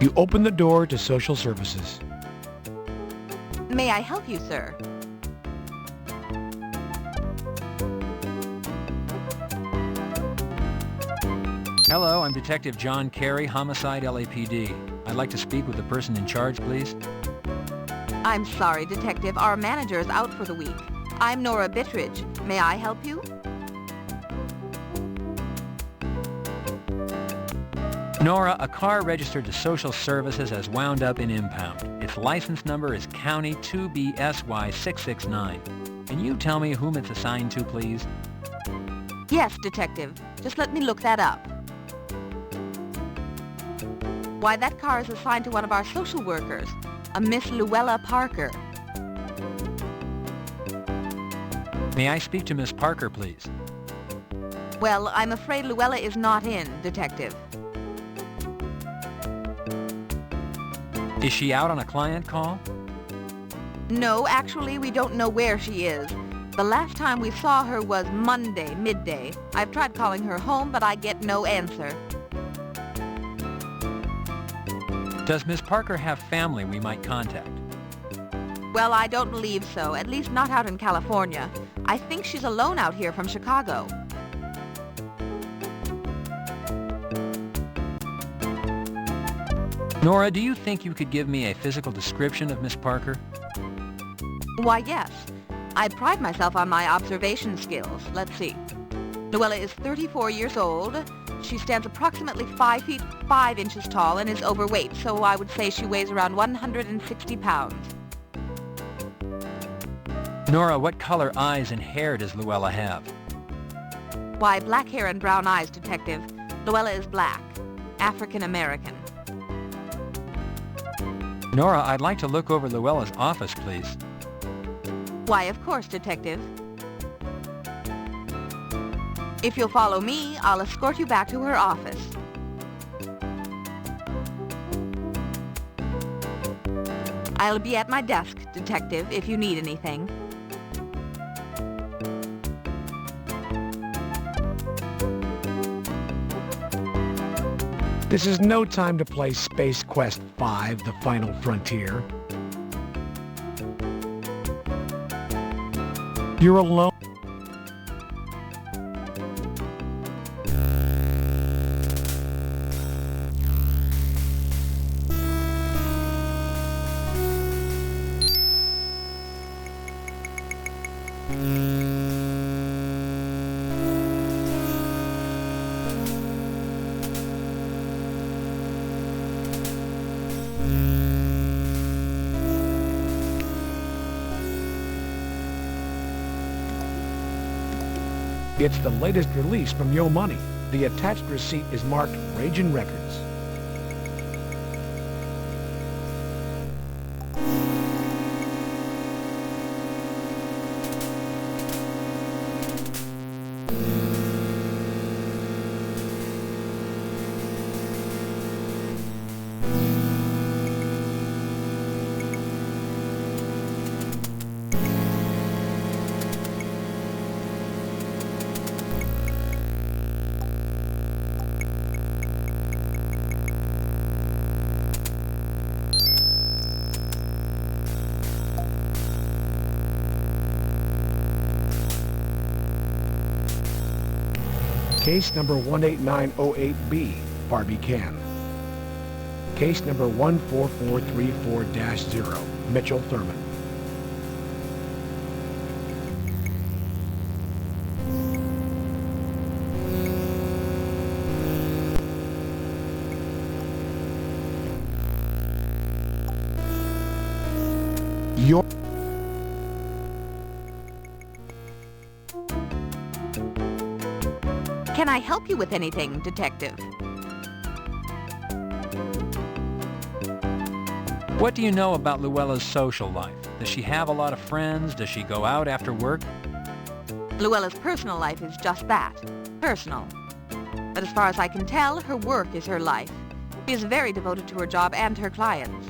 You open the door to social services. May I help you, sir? Hello, I'm Detective John Carey, Homicide LAPD. I'd like to speak with the person in charge, please. I'm sorry, Detective. Our manager is out for the week. I'm Nora Bittridge. May I help you? Nora, a car registered to social services has wound up in impound. Its license number is County 2BSY669. Can you tell me whom it's assigned to, please? Yes, Detective. Just let me look that up. Why, that car is assigned to one of our social workers, a Miss Luella Parker. May I speak to Miss Parker, please? Well, I'm afraid Luella is not in, Detective. Is she out on a client call? No, actually, we don't know where she is. The last time we saw her was Monday, midday. I've tried calling her home, but I get no answer. Does Miss Parker have family we might contact? Well, I don't believe so, at least not out in California. I think she's alone out here from Chicago. Nora, do you think you could give me a physical description of Miss Parker? Why, yes. I pride myself on my observation skills. Let's see. Luella is 34 years old. She stands approximately 5 feet 5 inches tall and is overweight, so I would say she weighs around 160 pounds. Nora, what color eyes and hair does Luella have? Why, black hair and brown eyes, Detective. Luella is black. African American. Nora, I'd like to look over Luella's office, please. Why, of course, Detective. If you'll follow me, I'll escort you back to her office. I'll be at my desk, Detective, if you need anything. This is no time to play Space Quest 5, The Final Frontier. You're alone. It's the latest release from Yo Money. The attached receipt is marked Ragin' Records. Case number 18908B, Barbie Can. Case number 14434-0, Mitchell Thurman. Your Can I help you with anything, Detective? What do you know about Luella's social life? Does she have a lot of friends? Does she go out after work? Luella's personal life is just that, personal. But as far as I can tell, her work is her life. She is very devoted to her job and her clients.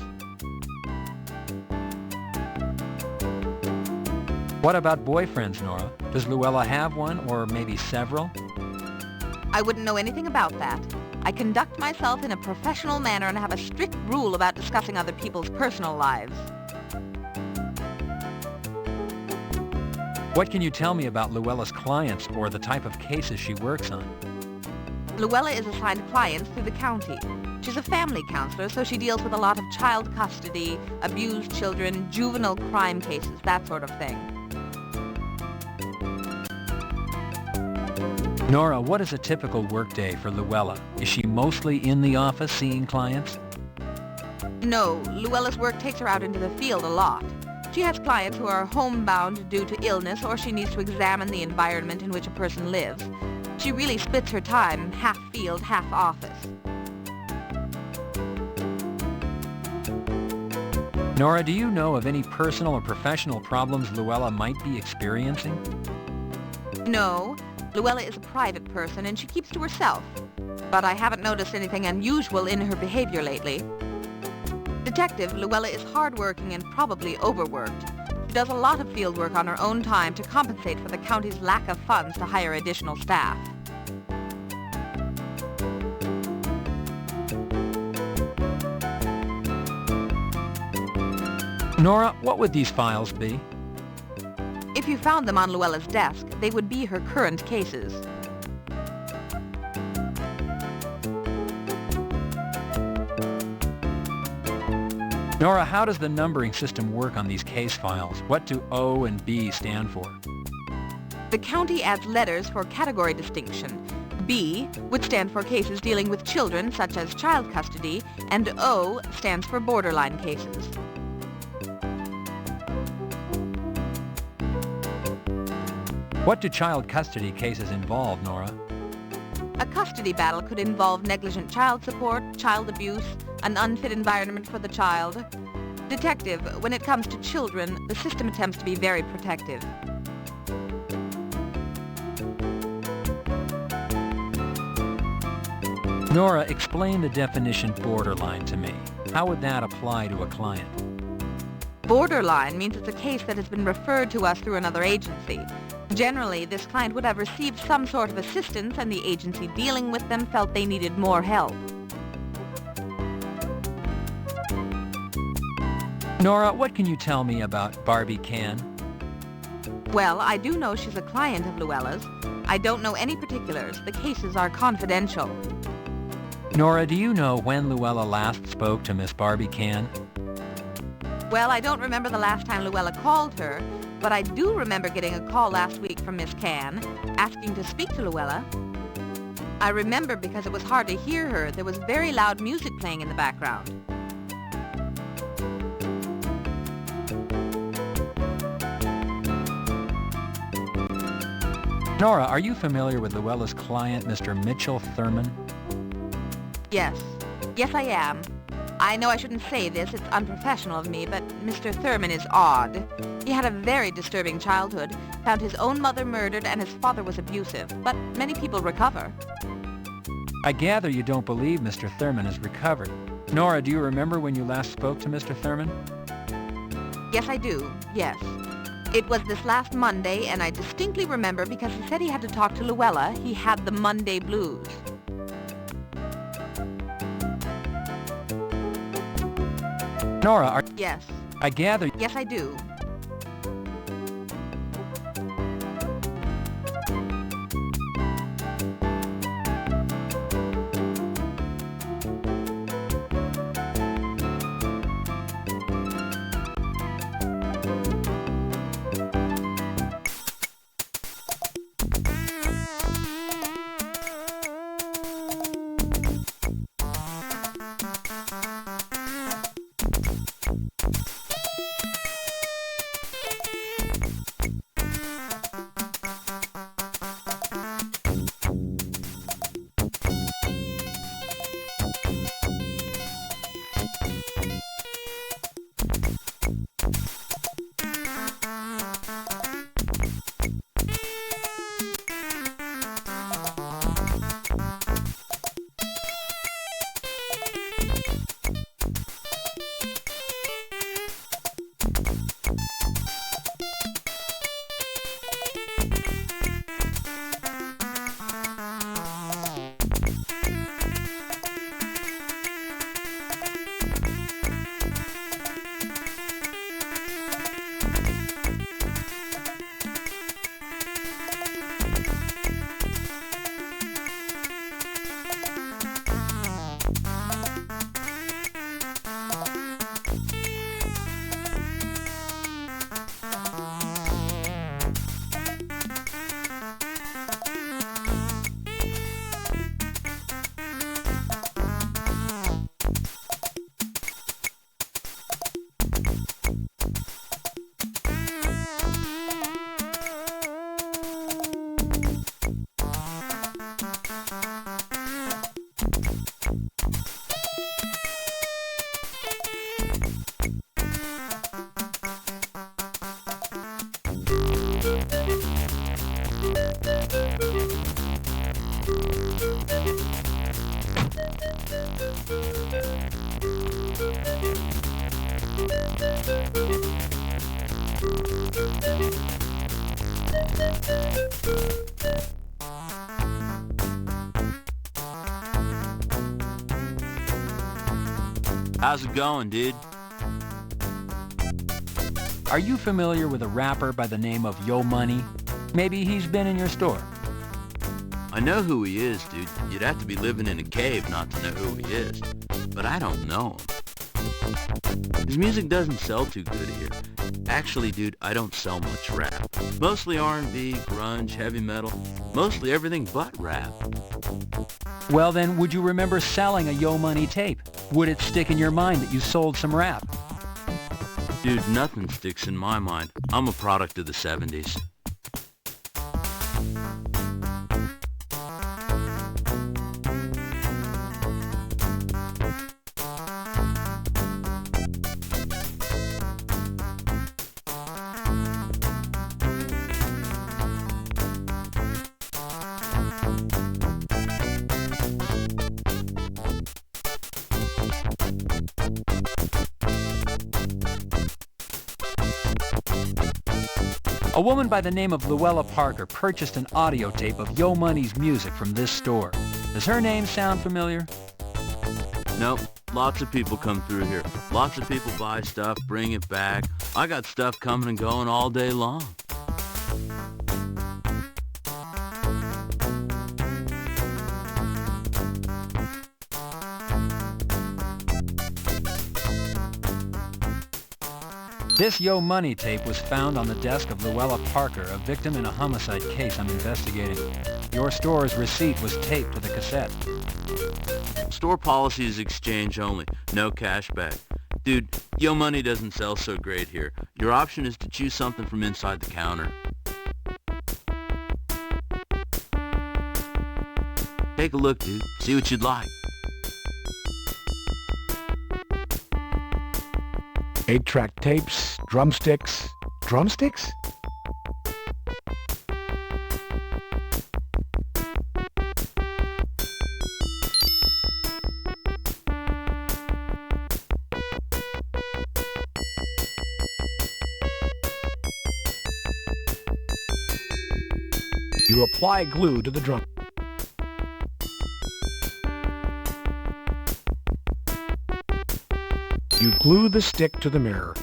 What about boyfriends, Nora? Does Luella have one, or maybe several? I wouldn't know anything about that. I conduct myself in a professional manner and have a strict rule about discussing other people's personal lives. What can you tell me about Luella's clients or the type of cases she works on? Luella is assigned clients through the county. She's a family counselor, so she deals with a lot of child custody, abused children, juvenile crime cases, that sort of thing. Nora, what is a typical workday for Luella? Is she mostly in the office seeing clients? No, Luella's work takes her out into the field a lot. She has clients who are homebound due to illness, or she needs to examine the environment in which a person lives. She really splits her time, half field, half office. Nora, do you know of any personal or professional problems Luella might be experiencing? No, Luella is a private person and she keeps to herself. But I haven't noticed anything unusual in her behavior lately. Detective, Luella is hardworking and probably overworked. She does a lot of field work on her own time to compensate for the county's lack of funds to hire additional staff. Nora, what would these files be? If you found them on Luella's desk, they would be her current cases. Nora, how does the numbering system work on these case files? What do O and B stand for? The county adds letters for category distinction. B would stand for cases dealing with children, such as child custody, and O stands for borderline cases. What do child custody cases involve, Nora? A custody battle could involve negligent child support, child abuse, an unfit environment for the child. Detective, when it comes to children, the system attempts to be very protective. Nora, explain the definition borderline to me. How would that apply to a client? Borderline means it's a case that has been referred to us through another agency. Generally, this client would have received some sort of assistance and the agency dealing with them felt they needed more help. Nora, what can you tell me about Barbie Can? Well, I do know she's a client of Luella's. I don't know any particulars. The cases are confidential. Nora, do you know when Luella last spoke to Miss Barbie Can? Well, I don't remember the last time Luella called her, but I do remember getting a call last week from Miss Can, asking to speak to Luella. I remember because it was hard to hear her. There was very loud music playing in the background. Nora, are you familiar with Luella's client, Mr. Mitchell Thurman? Yes. Yes, I am. I know I shouldn't say this, it's unprofessional of me, but Mr. Thurman is odd. He had a very disturbing childhood, found his own mother murdered, and his father was abusive, but many people recover. I gather you don't believe Mr. Thurman has recovered. Nora, do you remember when you last spoke to Mr. Thurman? Yes, I do. Yes. It was this last Monday, and I distinctly remember because he said he had to talk to Luella. He had the Monday blues. Nora, Yes. I gather... Yes, I do. How's it going, dude? Are you familiar with a rapper by the name of Yo Money? Maybe he's been in your store. I know who he is, dude. You'd have to be living in a cave not to know who he is. But I don't know him. His music doesn't sell too good here. Actually, dude, I don't sell much rap. Mostly R&B, grunge, heavy metal. Mostly everything but rap. Well then, would you remember selling a Yo Money tape? Would it stick in your mind that you sold some rap? Dude, nothing sticks in my mind. I'm a product of the 70s. A woman by the name of Luella Parker purchased an audio tape of Yo Money's music from this store. Does her name sound familiar? Nope. Lots of people come through here. Lots of people buy stuff, bring it back. I got stuff coming and going all day long. This Yo Money tape was found on the desk of Luella Parker, a victim in a homicide case I'm investigating. Your store's receipt was taped to the cassette. Store policy is exchange only, no cash back. Dude, Yo Money doesn't sell so great here. Your option is to choose something from inside the counter. Take a look, dude. See what you'd like. 8-track tapes, drumsticks. Drumsticks? You apply glue to the drum. You glue the stick to the mirror.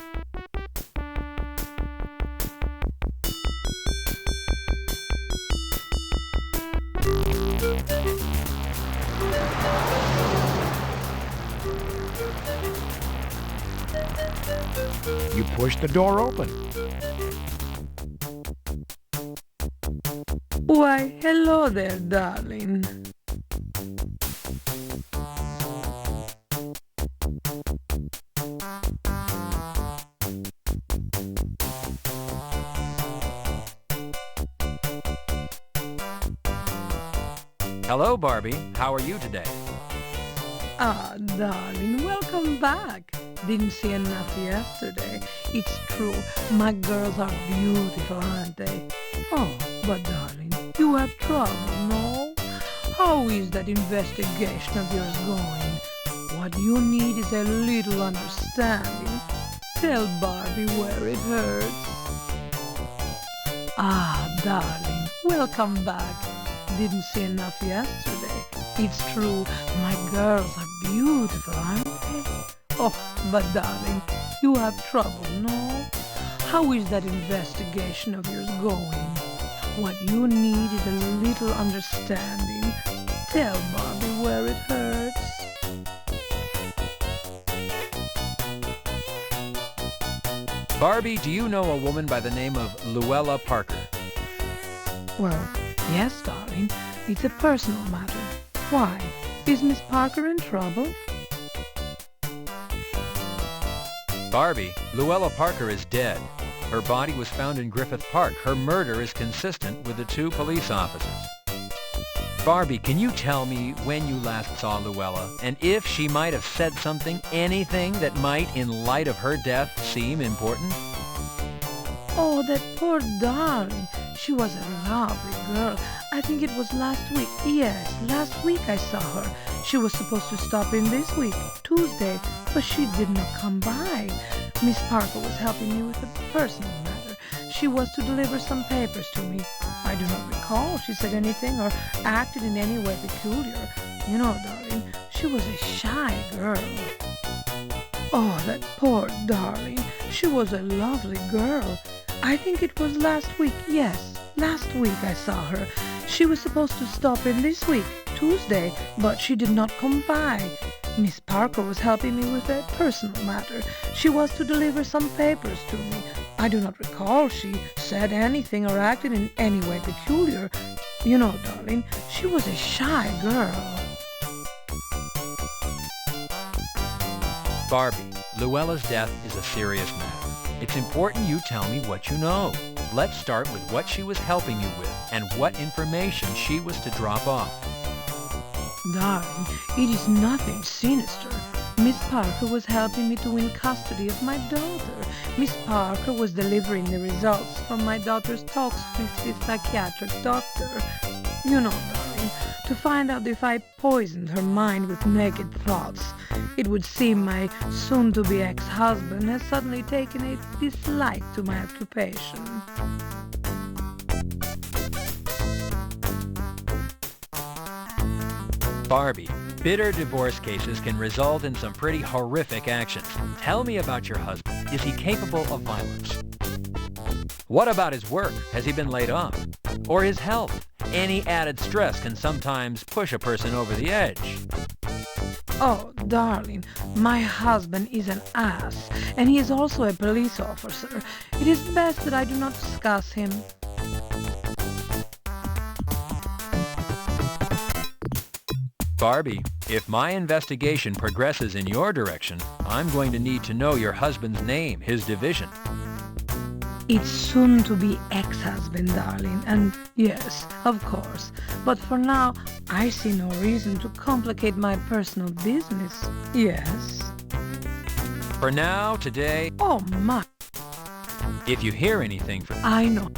You push the door open. Why, hello there, darling. Hello, Barbie. How are you today? Ah, darling, welcome back. Didn't see enough yesterday. It's true, my girls are beautiful, aren't they? Oh, but darling, you have trouble, no? How is that investigation of yours going? What you need is a little understanding. Tell Barbie where it hurts. Ah, darling, welcome back. Didn't see enough yesterday. It's true, my girls are beautiful, aren't they? Oh, but darling, you have trouble, no? How is that investigation of yours going? What you need is a little understanding. Tell Barbie where it hurts. Barbie, do you know a woman by the name of Luella Parker? Well, yes, darling. It's a personal matter. Why? Is Miss Parker in trouble? Barbie, Luella Parker is dead. Her body was found in Griffith Park. Her murder is consistent with the 2 police officers. Barbie, can you tell me when you last saw Luella, and if she might have said something, anything that might, in light of her death, seem important? Oh, that poor darling. she was a lovely girl. I think it was last week. Yes, last week I saw her. She was supposed to stop in this week, Tuesday, but she did not come by. Miss Parker was helping me with a personal matter. She was to deliver some papers to me. I do not recall she said anything or acted in any way peculiar. You know, darling, she was a shy girl. Oh, that poor darling. She was a lovely girl. I think it was last week. Yes, last week I saw her. She was supposed to stop in this week, Tuesday, but she did not come by. Miss Parker was helping me with a personal matter. She was to deliver some papers to me. I do not recall she said anything or acted in any way peculiar. You know, darling, she was a shy girl. Barbie, Luella's death is a serious matter. It's important you tell me what you know. Let's start with what she was helping you with and what information she was to drop off. Darling, it is nothing sinister. Miss Parker was helping me to win custody of my daughter. Miss Parker was delivering the results from my daughter's talks with the psychiatric doctor. You know, darling, to find out if I poisoned her mind with naked thoughts. It would seem my soon-to-be ex-husband has suddenly taken a dislike to my occupation. Barbie, bitter divorce cases can result in some pretty horrific actions. Tell me about your husband. Is he capable of violence? What about his work? Has he been laid off? Or his health? Any added stress can sometimes push a person over the edge. Oh, darling, my husband is an ass, and he is also a police officer. It is best that I do not discuss him. Barbie, if my investigation progresses in your direction, I'm going to need to know your husband's name, his division. It's soon to be ex-husband, darling, and yes, of course. But for now, I see no reason to complicate my personal business. Yes. For now, today... Oh, my. If you hear anything from... I know.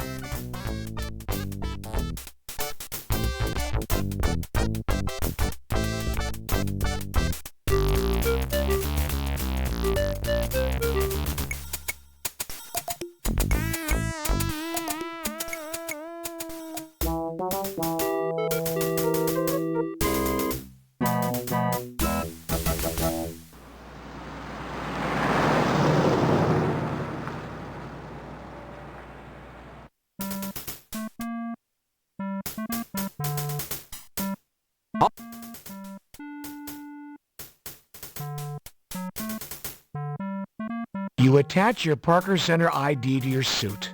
You attach your Parker Center ID to your suit.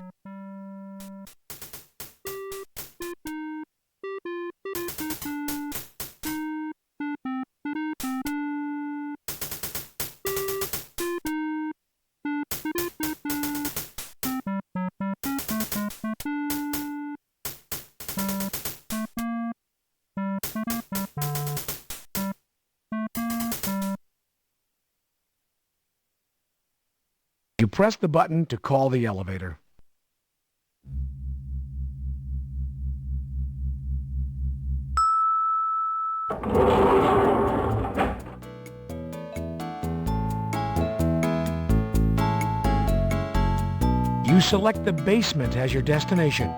You press the button to call the elevator. You select the basement as your destination.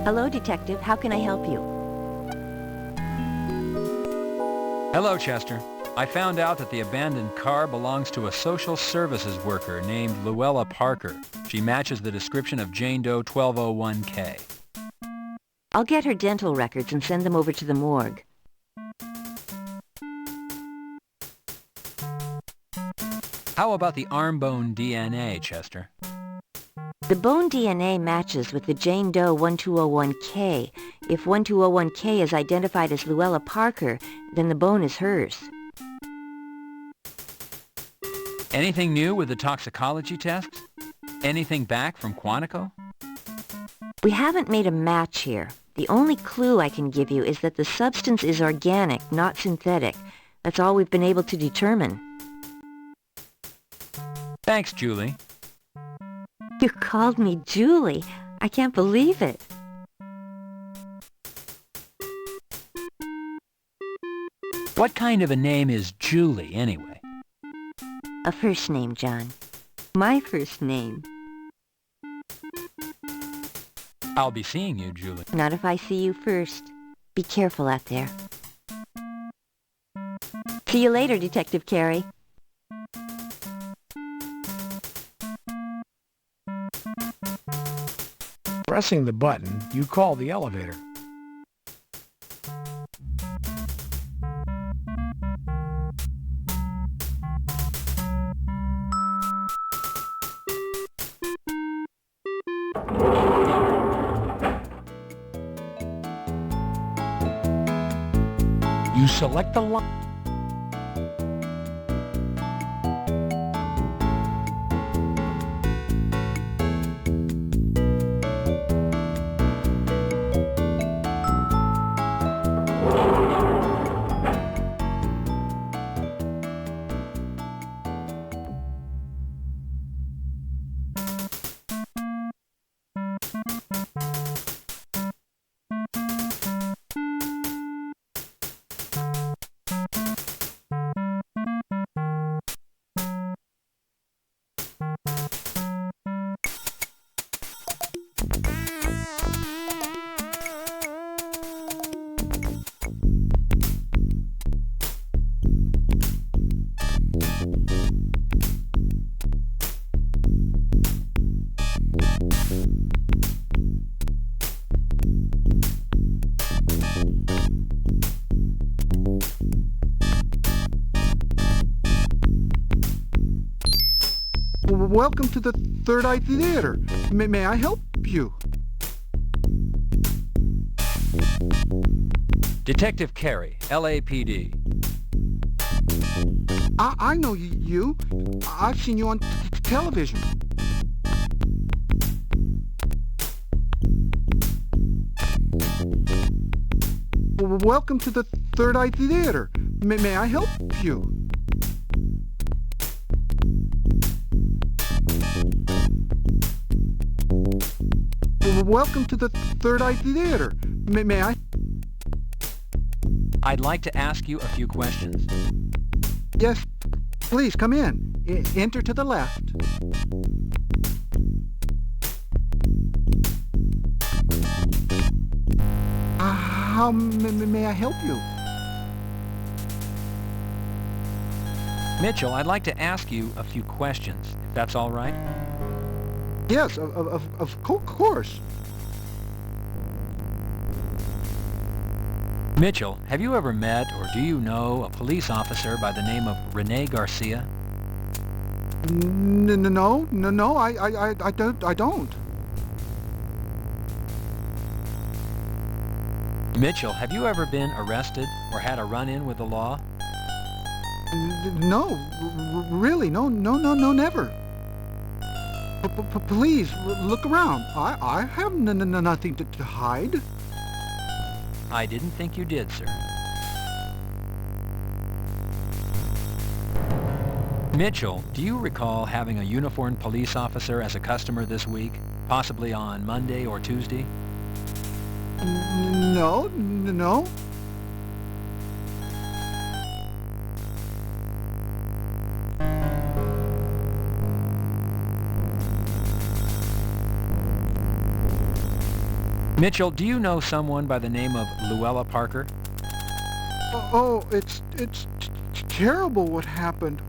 Hello, Detective. How can I help you? Hello, Chester. I found out that the abandoned car belongs to a social services worker named Luella Parker. She matches the description of Jane Doe 1201K. I'll get her dental records and send them over to the morgue. How about the arm bone DNA, Chester? The bone DNA matches with the Jane Doe 1201K. If 1201K is identified as Luella Parker, then the bone is hers. Anything new with the toxicology tests? Anything back from Quantico? We haven't made a match here. The only clue I can give you is that the substance is organic, not synthetic. That's all we've been able to determine. Thanks, Julie. You called me Julie. I can't believe it. What kind of a name is Julie, anyway? A first name, John. My first name. I'll be seeing you, Julie. Not if I see you first. Be careful out there. See you later, Detective Carey. Pressing the button, you call the elevator. You select the line. Welcome to the Third Eye Theater. May I help you? Detective Carey, LAPD. I know you. I've seen you on television. Welcome to the Third Eye Theater. May I help you? Welcome to the Third Eye Theater. May I? I'd like to ask you a few questions. Yes, please come in. Enter to the left. How may I help you? Mitchell, I'd like to ask you a few questions, if that's all right. Yes, of course. Mitchell, have you ever met or do you know a police officer by the name of Rene Garcia? No, I don't. Mitchell, have you ever been arrested or had a run-in with the law? No, really, no, never. Please, look around. I have nothing to hide. I didn't think you did, sir. Mitchell, do you recall having a uniformed police officer as a customer this week, possibly on Monday or Tuesday? No. Mitchell, do you know someone by the name of Luella Parker? Oh, it's terrible what happened.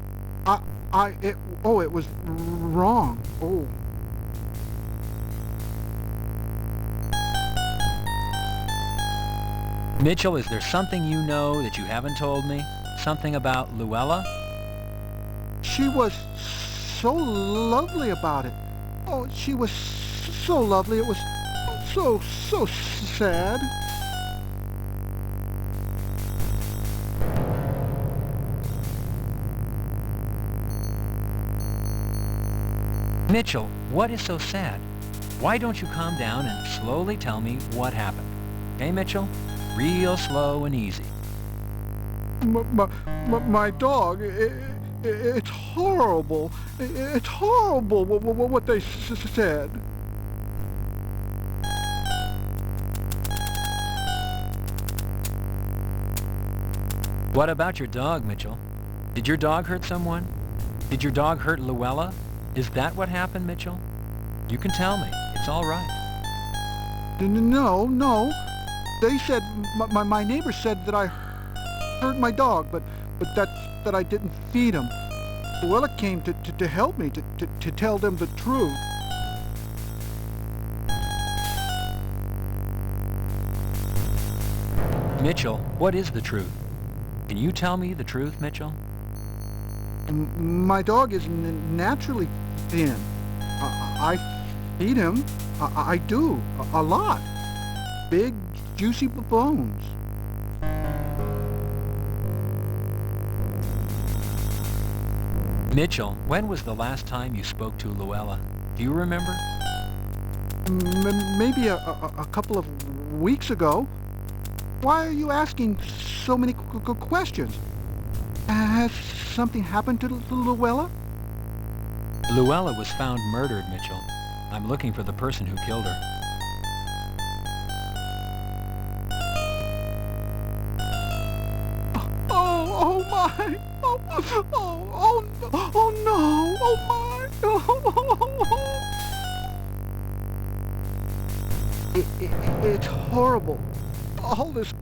It was wrong. Oh. Mitchell, is there something you know that you haven't told me? Something about Luella? She was so lovely about it. Oh, she was so lovely. It was so sad. Mitchell, what is so sad? Why don't you calm down and slowly tell me what happened? Okay, Mitchell? Real slow and easy. My dog, it's horrible. It's horrible what they said. What about your dog, Mitchell? Did your dog hurt someone? Did your dog hurt Luella? Is that what happened, Mitchell? You can tell me. It's all right. No. They said, my neighbor said that I hurt my dog, but that I didn't feed him. Luella came to help me, to tell them the truth. Mitchell, what is the truth? Can you tell me the truth, Mitchell? My dog is naturally thin. I feed him. I do. A lot. Big, juicy bones. Mitchell, when was the last time you spoke to Luella? Do you remember? Maybe a couple of weeks ago. Why are you asking so many questions? Has something happened to Luella? Luella was found murdered, Mitchell. I'm looking for the person who killed her. Oh my! Oh no! Oh my! It's horrible. All this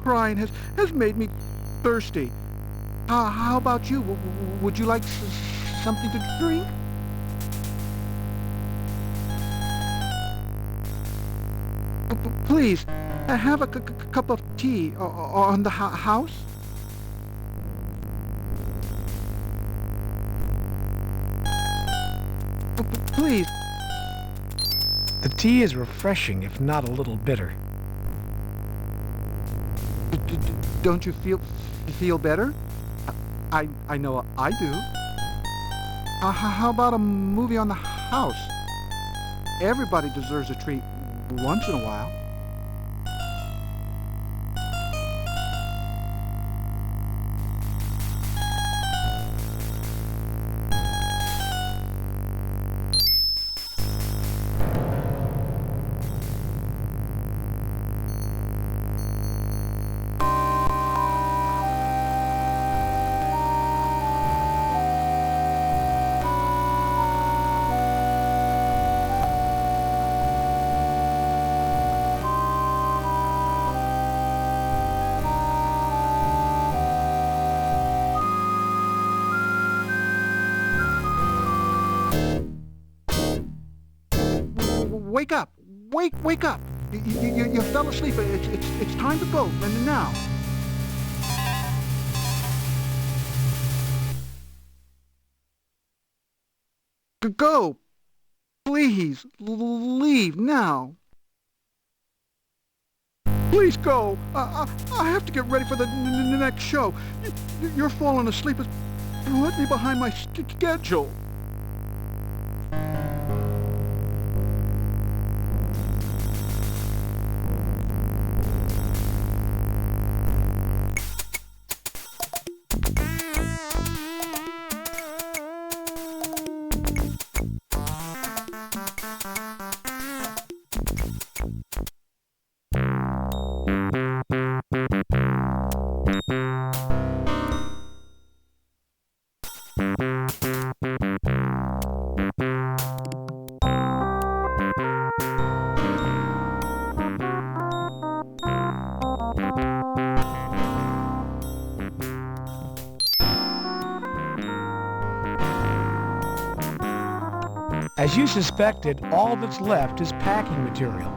crying has made me thirsty. How about you? Would you like something to drink? Please, have a cup of tea on the house. Please. The tea is refreshing, if not a little bitter. Don't you feel better? I know I do. How about a movie on the house? Everybody deserves a treat once in a while. Wake up! Wake up! You fell asleep. It's time to go. And now. Go! Please, leave now. Please go. I have to get ready for the next show. You're falling asleep. Put me behind my schedule. As you suspected, all that's left is packing material.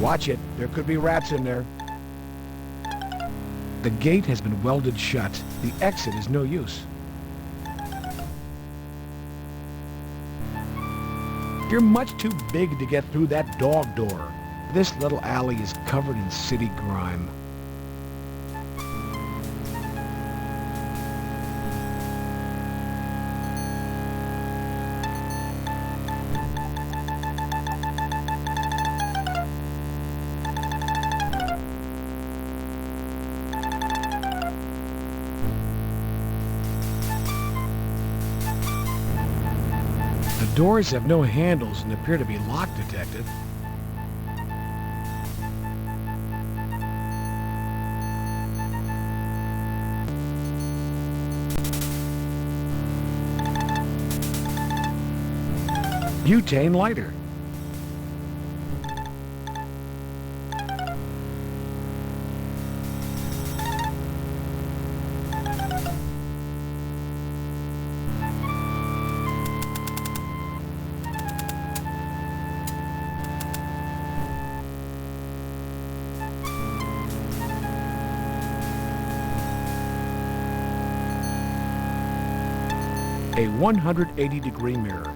Watch it. There could be rats in there. The gate has been welded shut. The exit is no use. You're much too big to get through that dog door. This little alley is covered in city grime. The doors have no handles and appear to be lock detected. Butane lighter. A 180-degree mirror.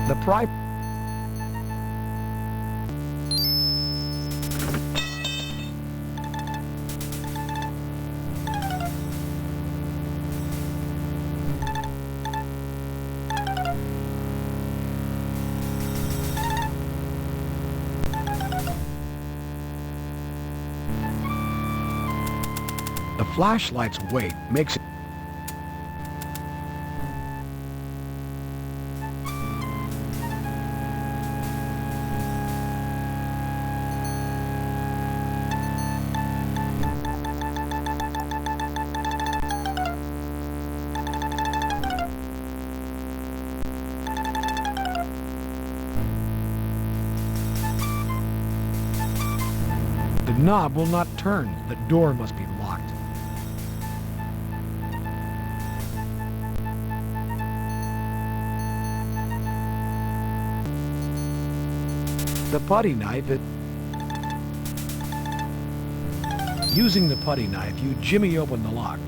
The pri... The flashlight's weight makes it... The knob will not turn. The door must be locked. The putty knife is... Using the putty knife, you jimmy open the lock.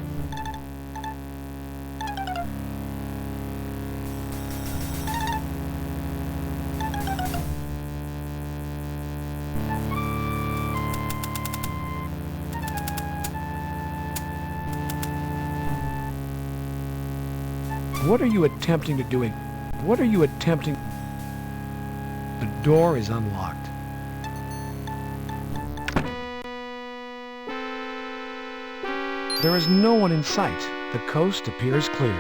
What are you attempting to do? What are you attempting? The door is unlocked. There is no one in sight. The coast appears clear.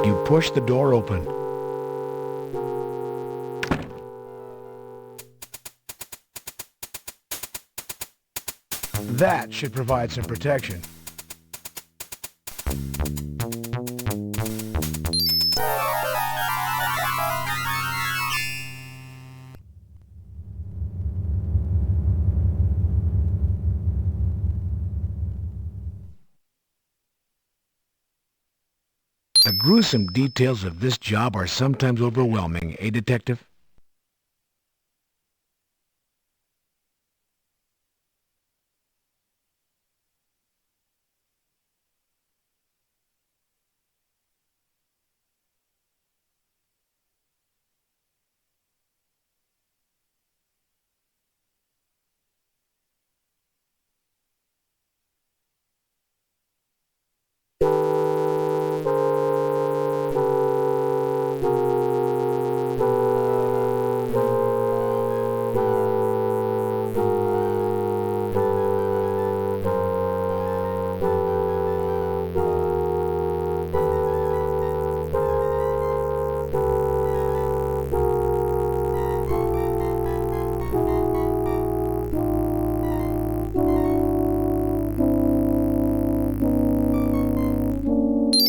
You push the door open. That should provide some protection. The gruesome details of this job are sometimes overwhelming, eh, Detective?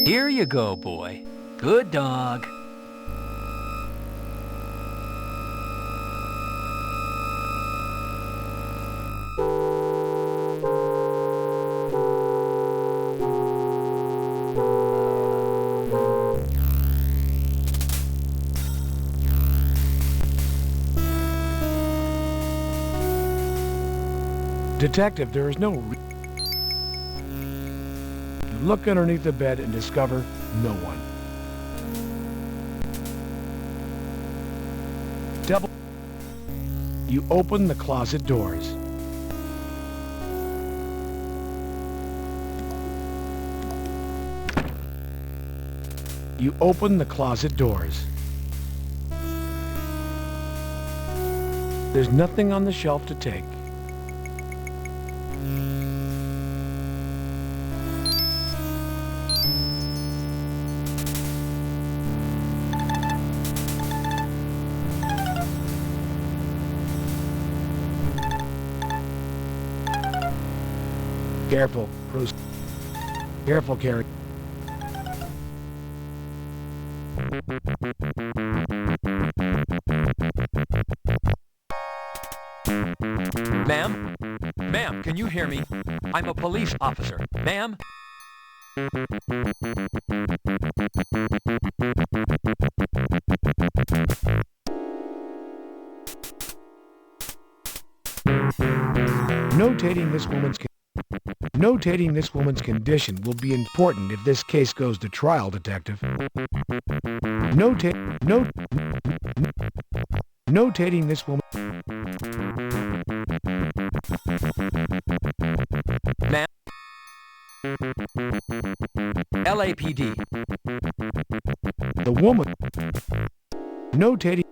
Here you go, boy. Good dog. Detective, there is no You look underneath the bed and discover no one. Double. You open the closet doors. You open the closet doors. There's nothing on the shelf to take. Careful, Bruce. Careful, Carrie. Ma'am? Ma'am, can you hear me? I'm a police officer. Ma'am? Notating this woman's... Notating this woman's condition will be important if this case goes to trial, Detective. Notating this woman... Ma'am? LAPD. The woman... Notating...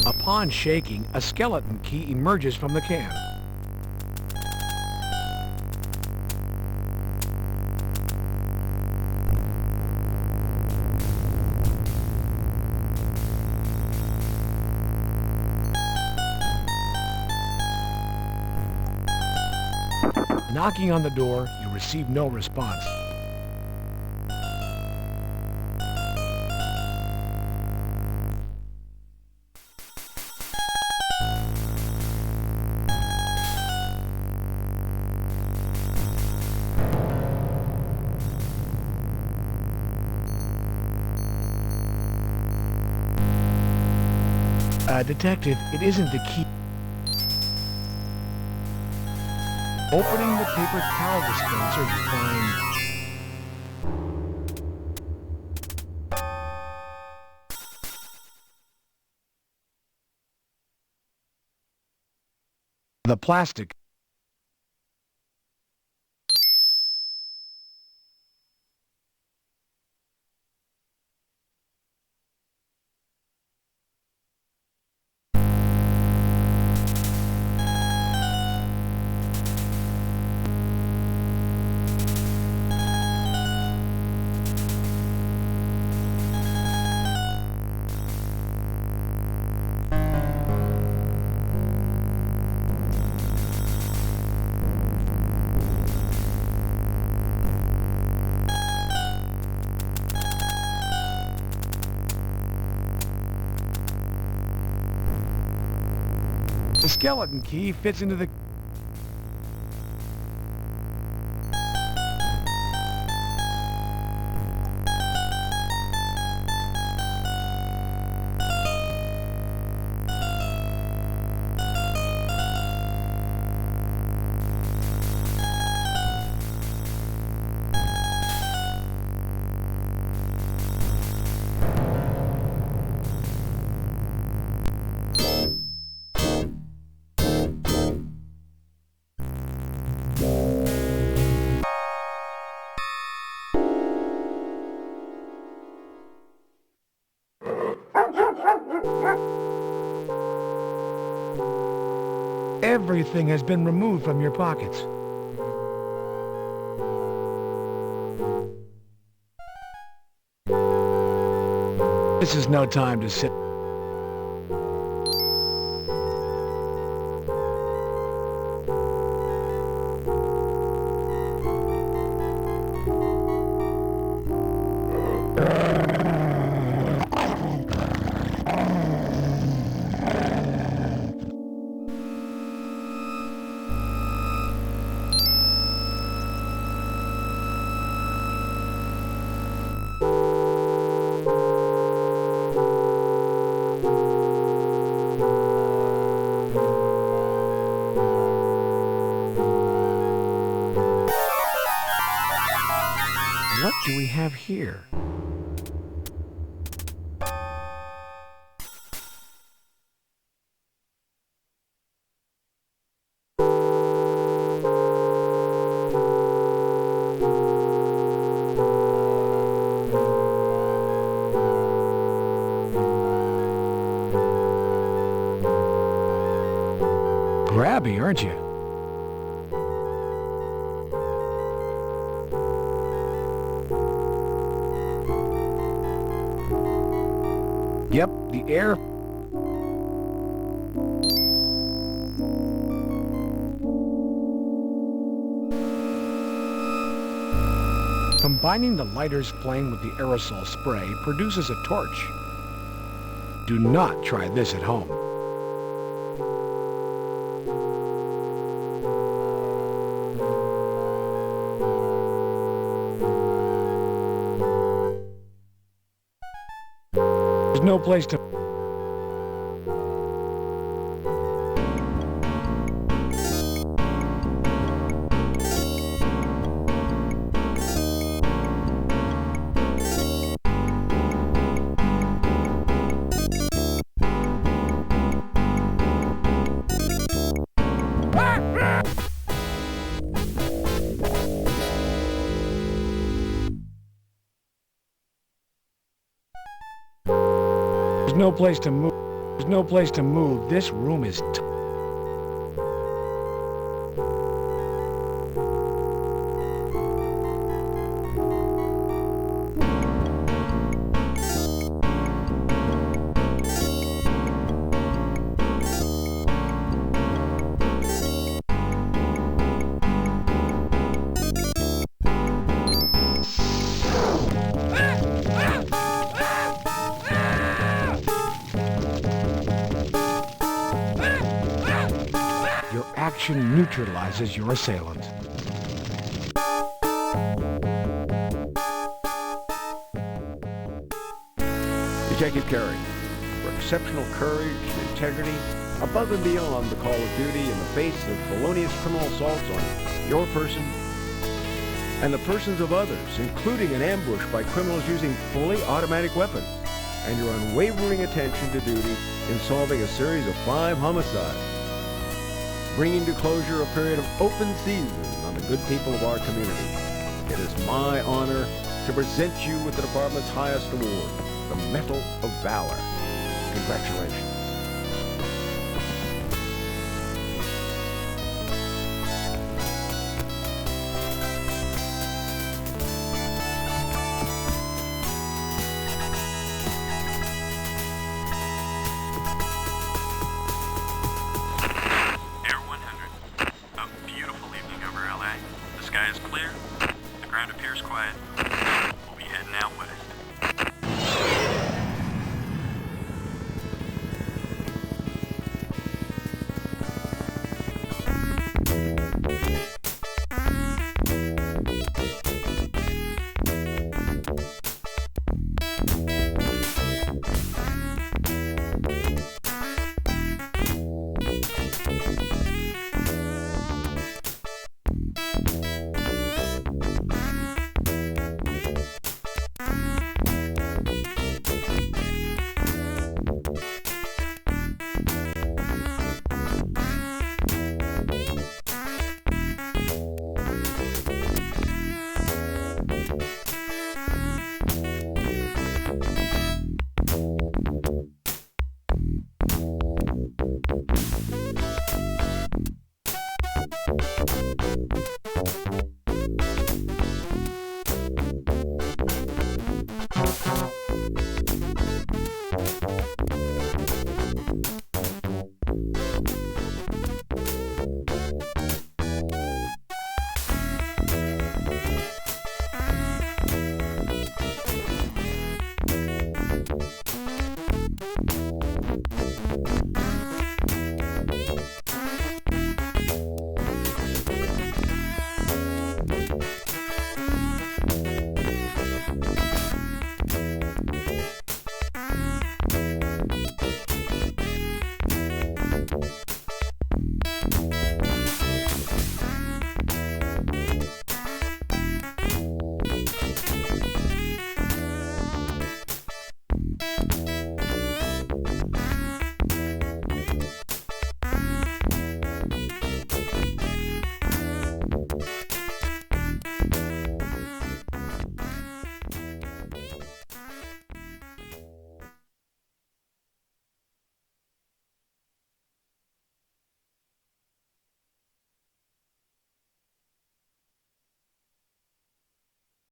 Upon shaking, a skeleton key emerges from the can. Knocking on the door, you receive no response. Detective, it isn't the key. Opening the paper towel dispenser, you find... the plastic. The skeleton key fits into the... Everything has been removed from your pockets. This is no time to sit. What do we have here? Grabby, aren't you? Yep, the air... Combining the lighter's flame with the aerosol spray produces a torch. Do not try this at home. There's no place to... There's no place to move. There's no place to move. This room is Your action neutralizes your assailant. Detective Carey, for exceptional courage and integrity, above and beyond the call of duty in the face of felonious criminal assaults on your person and the persons of others, including an ambush by criminals using fully automatic weapons, and your unwavering attention to duty in solving a series of 5 homicides, bringing to closure a period of open season on the good people of our community. It is my honor to present you with the department's highest award, the Medal of Valor. Congratulations. Air 100. A beautiful evening over LA. The sky is clear. The ground appears quiet. We'll be heading out west.